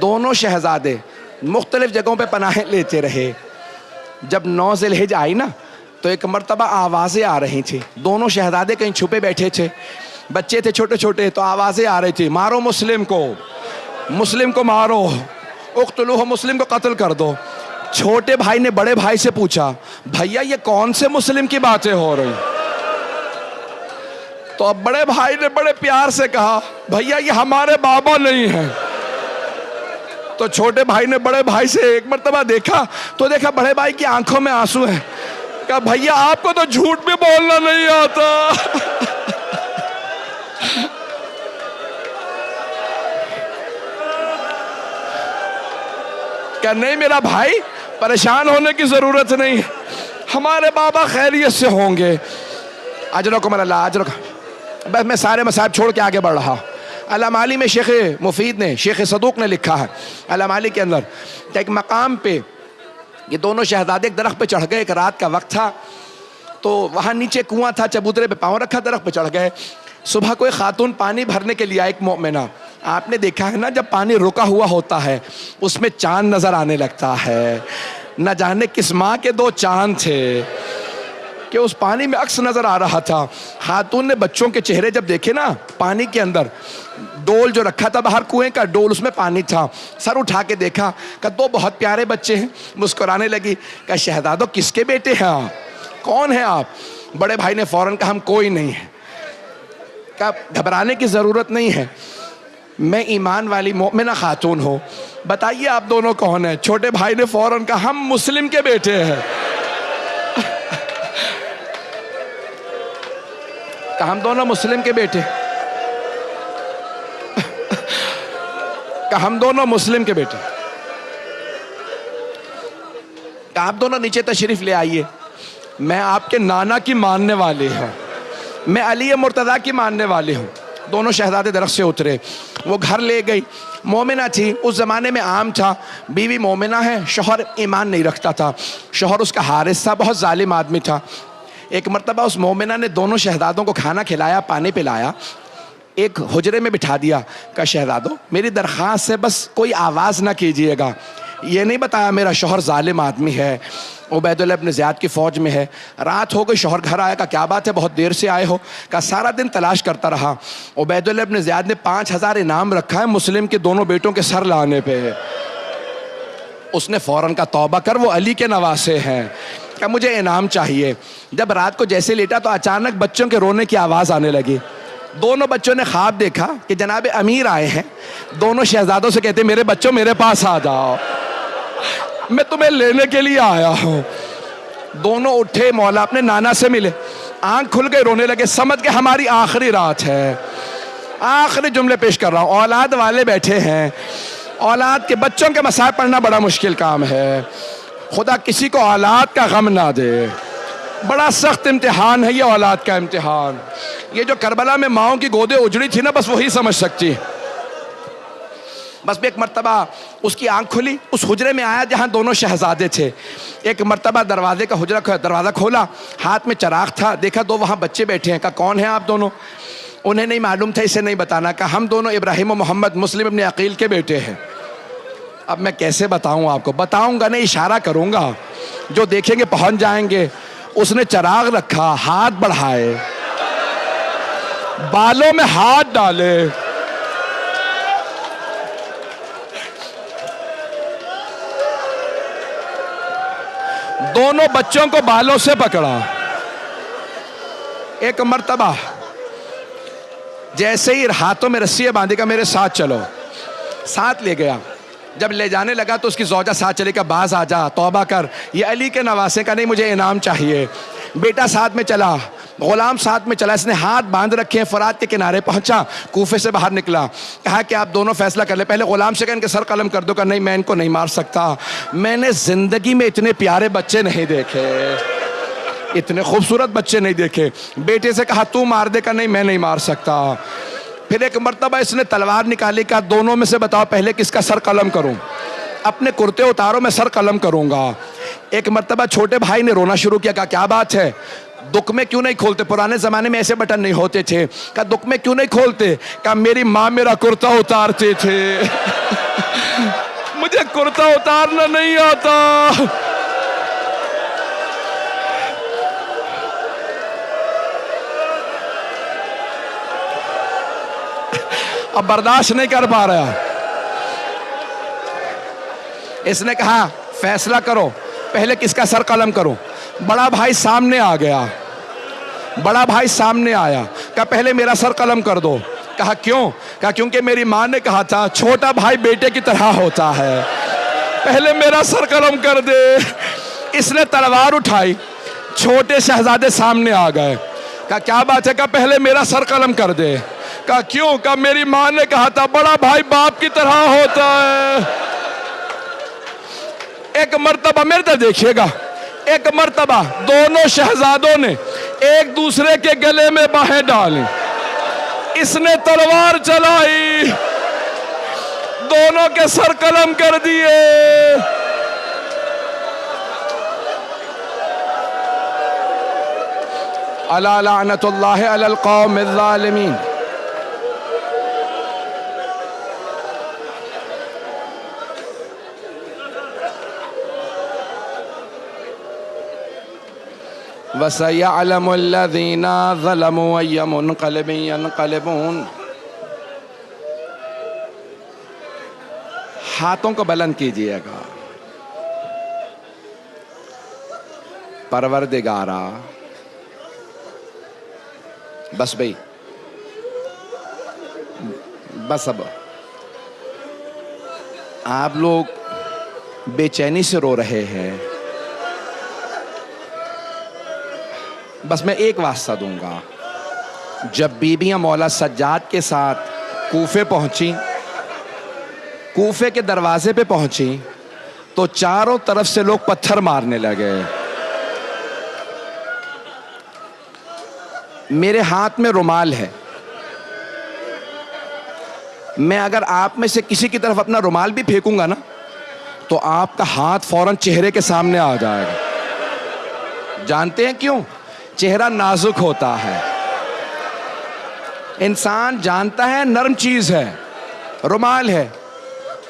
Speaker 1: دونوں شہزادے مختلف جگہوں پہ پناہیں لیتے رہے. جب 9 ذی الحج آئی نا تو ایک مرتبہ آوازیں آ رہی تھی. دونوں شہزادے کہیں چھپے بیٹھے تھے, بچے تھے چھوٹے چھوٹے, تو آوازیں آ رہی تھی, مارو مسلم کو مارو, اقتلوہ, مسلم کو قتل کر دو. چھوٹے بھائی نے بڑے بھائی سے پوچھا, بھیا یہ کون سے مسلم کی باتیں ہو رہی؟ تو اب بڑے بھائی نے بڑے پیار سے کہا, بھیا یہ ہمارے بابا نہیں ہیں. تو چھوٹے بھائی نے بڑے بھائی سے ایک مرتبہ دیکھا تو دیکھا بڑے بھائی کی آنکھوں میں آنسو ہیں. کہا, بھیا آپ کو تو جھوٹ بھی بولنا نہیں آتا. کہ نہیں میرا بھائی, پریشان ہونے کی ضرورت نہیں, ہمارے بابا خیریت سے ہوں گے. اجرکم اللہ, اجرکم. بس میں سارے مصائب چھوڑ کے آگے بڑھ رہا. علامہ علی میں شیخ مفید نے, شیخ صدوق نے لکھا ہے علامہ علی کے اندر کہ ایک مقام پہ یہ دونوں شہزادے ایک درخت پہ چڑھ گئے. ایک رات کا وقت تھا تو وہاں نیچے کنواں تھا, چبوترے پہ پاؤں رکھا, درخت پہ چڑھ گئے. صبح کوئی خاتون پانی بھرنے کے لیے ایک مومنہ. آپ نے دیکھا ہے نا جب پانی رکا ہوا ہوتا ہے اس میں چاند نظر آنے لگتا ہے. نہ جانے کس ماں کے 2 چاند تھے کہ اس پانی میں عکس نظر آ رہا تھا. خاتون نے بچوں کے چہرے جب دیکھے نا پانی کے اندر, ڈول جو رکھا تھا باہر کنویں کا ڈول, اس میں پانی تھا, سر اٹھا کے دیکھا کہ 2 بہت پیارے بچے ہیں. مسکرانے لگی. کہ شہزادو کس کے بیٹے ہیں آپ, کون ہیں آپ؟ بڑے بھائی نے فوراً کہا, ہم کوئی نہیں ہے. کہ گھبرانے کی ضرورت نہیں ہے, میں ایمان والی مومنہ خاتون ہوں, بتائیے آپ دونوں کون ہیں؟ چھوٹے بھائی نے فوراً کہا, ہم مسلم کے بیٹے ہیں. کہ ہم دونوں مسلم کے بیٹے, کہ ہم دونوں مسلم کے بیٹے. کہ آپ دونوں نیچے تشریف لے آئیے, میں آپ کے نانا کی ماننے والی ہوں, میں علی مرتضیٰ کی ماننے والی ہوں. دونوں شہزادے درخت سے اترے, وہ گھر لے گئی. مومنہ تھی, اس زمانے میں عام تھا بیوی مومنہ ہے, شوہر ایمان نہیں رکھتا تھا, شوہر اس کا حارث تھا, بہت ظالم آدمی تھا. ایک مرتبہ اس مومنہ نے دونوں شہزادوں کو کھانا کھلایا, پانی پلایا, ایک حجرے میں بٹھا دیا. کہا, شہزادوں میری درخواست ہے بس کوئی آواز نہ کیجئے گا. یہ نہیں بتایا میرا شوہر ظالم آدمی ہے, عبید اللہ ابن زیاد کی فوج میں ہے. رات ہو گئی, شوہر گھر آیا. کہا, کیا بات ہے بہت دیر سے آئے ہو؟ کہا, سارا دن تلاش کرتا رہا. عبید اللہ ابن زیاد نے 5000 انعام رکھا ہے مسلم کے دونوں بیٹوں کے سر لانے پہ. اس نے فوراً کہا, توبہ کر, وہ علی کے نواسے ہیں. کہ مجھے انعام چاہیے. جب رات کو جیسے لیٹا تو اچانک بچوں کے رونے کی آواز آنے لگی. دونوں بچوں نے خواب دیکھا کہ جناب امیر آئے ہیں. دونوں شہزادوں سے کہتے, میرے بچوں میرے پاس آ جاؤ, میں تمہیں لینے کے لیے آیا ہوں. دونوں اٹھے, مولا اپنے نانا سے ملے, آنکھ کھل گئے, رونے لگے. سمجھ کے ہماری آخری رات ہے. آخری جملے پیش کر رہا ہوں. اولاد والے بیٹھے ہیں, اولاد کے بچوں کے مسائل پڑھنا بڑا مشکل کام ہے. خدا کسی کو اولاد کا غم نہ دے, بڑا سخت امتحان ہے یہ اولاد کا امتحان. یہ جو کربلا میں ماؤں کی گودیں اجڑی تھی نا, بس وہی سمجھ سکتی. بس ایک مرتبہ اس کی آنکھ کھلی, اس حجرے میں آیا جہاں دونوں شہزادے تھے. ایک مرتبہ دروازے کا دروازہ کھولا, ہاتھ میں چراغ تھا, دیکھا 2 وہاں بچے بیٹھے ہیں. کہا, کون ہیں آپ دونوں؟ انہیں نہیں معلوم تھا, اسے نہیں بتانا. کہا, ہم دونوں ابراہیم و محمد مسلم ابن عقیل کے بیٹے ہیں. اب میں کیسے بتاؤں آپ کو؟ بتاؤں گا نہیں, اشارہ کروں گا, جو دیکھیں گے پہنچ جائیں گے. اس نے چراغ رکھا, ہاتھ بڑھائے, بالوں میں ہاتھ ڈالے, دونوں بچوں کو بالوں سے پکڑا. ایک مرتبہ جیسے ہی ہاتھوں میں رسیاں باندھے, کا میرے ساتھ چلو, ساتھ لے گیا. جب لے جانے لگا تو اس کی زوجہ ساتھ چلے, کا باز آ جا, توبہ کر, یہ علی کے نواسے. کا نہیں, مجھے انعام چاہیے. بیٹا ساتھ میں چلا, غلام ساتھ میں چلا. اس نے ہاتھ باندھ رکھے, فرات کے کنارے پہنچا, کوفے سے باہر نکلا. کہا کہ آپ دونوں فیصلہ کر لیں. پہلے غلام سے کہا ان کے سر قلم کر دو. کہ نہیں, میں ان کو نہیں مار سکتا, میں نے زندگی میں اتنے پیارے بچے نہیں دیکھے, اتنے خوبصورت بچے نہیں دیکھے. بیٹے سے کہا تو مار دے. کا نہیں, میں نہیں مار سکتا. پھر ایک مرتبہ اس نے تلوار نکالی. کہا, دونوں میں سے بتاؤ پہلے کس کا سر قلم کروں؟ اپنے کرتے اتارو, میں سر قلم کروں گا. ایک مرتبہ چھوٹے بھائی نے رونا شروع کیا. کہا, کیا بات ہے, دکھ میں کیوں نہیں کھولتے؟ پرانے زمانے میں ایسے بٹن نہیں ہوتے تھے. کہا, دکھ میں کیوں نہیں کھولتے؟ کہا, میری ماں میرا کرتا اتارتے تھے, مجھے کرتا اتارنا نہیں آتا. اب برداشت نہیں کر پا رہا. اس نے کہا فیصلہ کرو, پہلے کس کا سر قلم کرو. بڑا بھائی سامنے آ گیا, بڑا بھائی سامنے آیا, کہا پہلے میرا سر قلم کر دو. کہا کیوں؟ کہا کیونکہ میری ماں نے کہا تھا چھوٹا بھائی بیٹے کی طرح ہوتا ہے, پہلے میرا سر قلم کر دے. اس نے تلوار اٹھائی, چھوٹے شہزادے سامنے آ گئے. کہا کیا بات ہے؟ کہا پہلے میرا سر قلم کر دے. کہا کیوں؟ کہا میری ماں نے کہا تھا بڑا بھائی باپ کی طرح ہوتا ہے. ایک مرتبہ میرے طرف دیکھیے گا, ایک مرتبہ دونوں شہزادوں نے ایک دوسرے کے گلے میں باہیں ڈالی. اس نے تلوار چلائی, دونوں کے سر قلم کر دیے. الا لعنت اللہ علی القوم الظالمین. وَسَيَعْلَمُ الَّذِينَ ظَلَمُوا أَيَّ مُنْقَلِبٍ يَنْقَلِبُونَ. ہاتھوں کو بلند کیجئے گا. پروردگارا, بس بھئی, بس اب آپ لوگ بے چینی سے رو رہے ہیں. بس میں ایک واسطہ دوں گا. جب بیبیاں مولا سجاد کے ساتھ کوفے پہنچی, کوفے کے دروازے پہ پہنچی, تو چاروں طرف سے لوگ پتھر مارنے لگے. میرے ہاتھ میں رومال ہے, میں اگر آپ میں سے کسی کی طرف اپنا رومال بھی پھینکوں گا نا, تو آپ کا ہاتھ فوراً چہرے کے سامنے آ جائے گا. جانتے ہیں کیوں؟ چہرہ نازک ہوتا ہے, انسان جانتا ہے نرم چیز ہے, رومال ہے,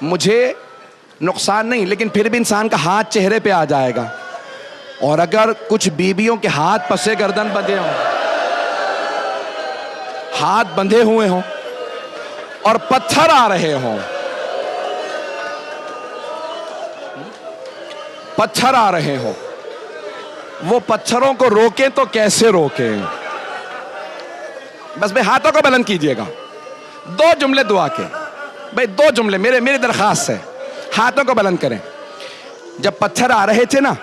Speaker 1: مجھے نقصان نہیں, لیکن پھر بھی انسان کا ہاتھ چہرے پہ آ جائے گا. اور اگر کچھ بیویوں کے ہاتھ پسے گردن بندھے ہوں, ہاتھ بندھے ہوئے ہوں اور پتھر آ رہے ہوں, پتھر آ رہے ہوں, وہ پتھروں کو روکیں تو کیسے روکیں؟ بس بھئی ہاتھوں کو بلند کیجئے گا. 2 جملے دعا کے, بھئی 2 جملے میری درخواست ہے, ہاتھوں کو بلند کریں. جب پتھر آ رہے تھے نا,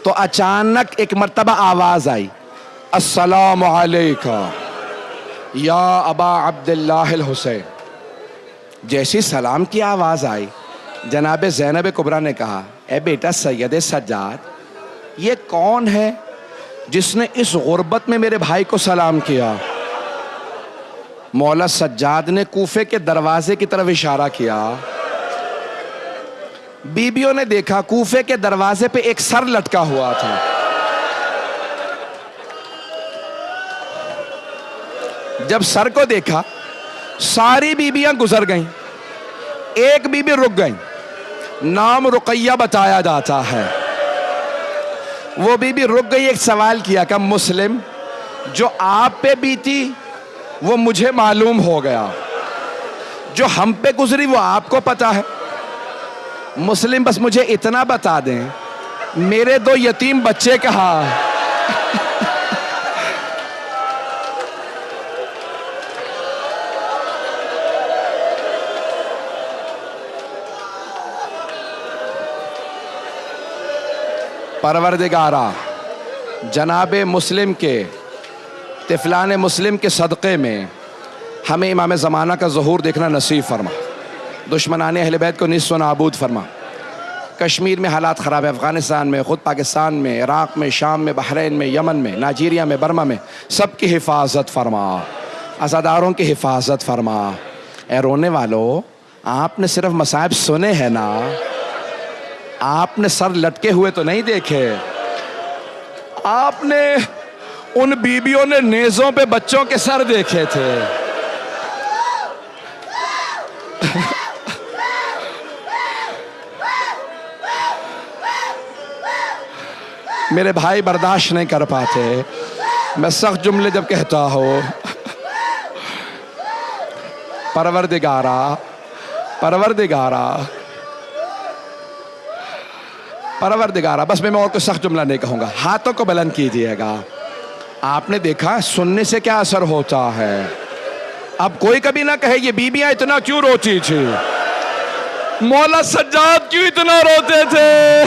Speaker 1: تو اچانک ایک مرتبہ آواز آئی, السلام علیکہ یا ابا عبداللہ الحسین. جیسی سلام کی آواز آئی, جناب زینب کبریٰ نے کہا, اے بیٹا سید سجاد, یہ کون ہے جس نے اس غربت میں میرے بھائی کو سلام کیا؟ مولا سجاد نے کوفے کے دروازے کی طرف اشارہ کیا. بیبیوں نے دیکھا کوفے کے دروازے پہ ایک سر لٹکا ہوا تھا. جب سر کو دیکھا, ساری بیبیاں گزر گئیں, ایک بیوی رک گئیں. نام رقیہ بتایا جاتا ہے. وہ بیوی رک گئی, ایک سوال کیا کہ مسلم, جو آپ پہ بیتی وہ مجھے معلوم ہو گیا, جو ہم پہ گزری وہ آپ کو پتا ہے. مسلم بس مجھے اتنا بتا دیں, میرے 2 یتیم بچے کہاں؟ پروردگارا, جناب مسلم کے, طفلان مسلم کے صدقے میں ہمیں امام زمانہ کا ظہور دیکھنا نصیب فرما. دشمنان اہل بیت کو نیست و نابود فرما. کشمیر میں حالات خراب ہے, افغانستان میں, خود پاکستان میں, عراق میں, شام میں, بحرین میں, یمن میں, نائجیریا میں, برما میں, سب کی حفاظت فرما, عزاداروں کی حفاظت فرما. اے رونے والو, آپ نے صرف مصائب سنے ہیں نا, آپ نے سر لٹکے ہوئے تو نہیں دیکھے. آپ نے ان بیبیوں نے نیزوں پہ بچوں کے سر دیکھے تھے. میرے بھائی برداشت نہیں کر پاتے میں سخت جملے جب کہتا ہوں. پروردگارا پروردگارا پروردگارا. بس میں اور کوئی سخت جملہ نہیں کہوں گا. ہاتھوں کو بلند کیجئے گا. آپ نے دیکھا سننے سے کیا اثر ہوتا ہے. اب کوئی کبھی نہ کہے یہ بیویاں اتنا کیوں روتی تھی, مولا سجاد کیوں اتنا روتے تھے.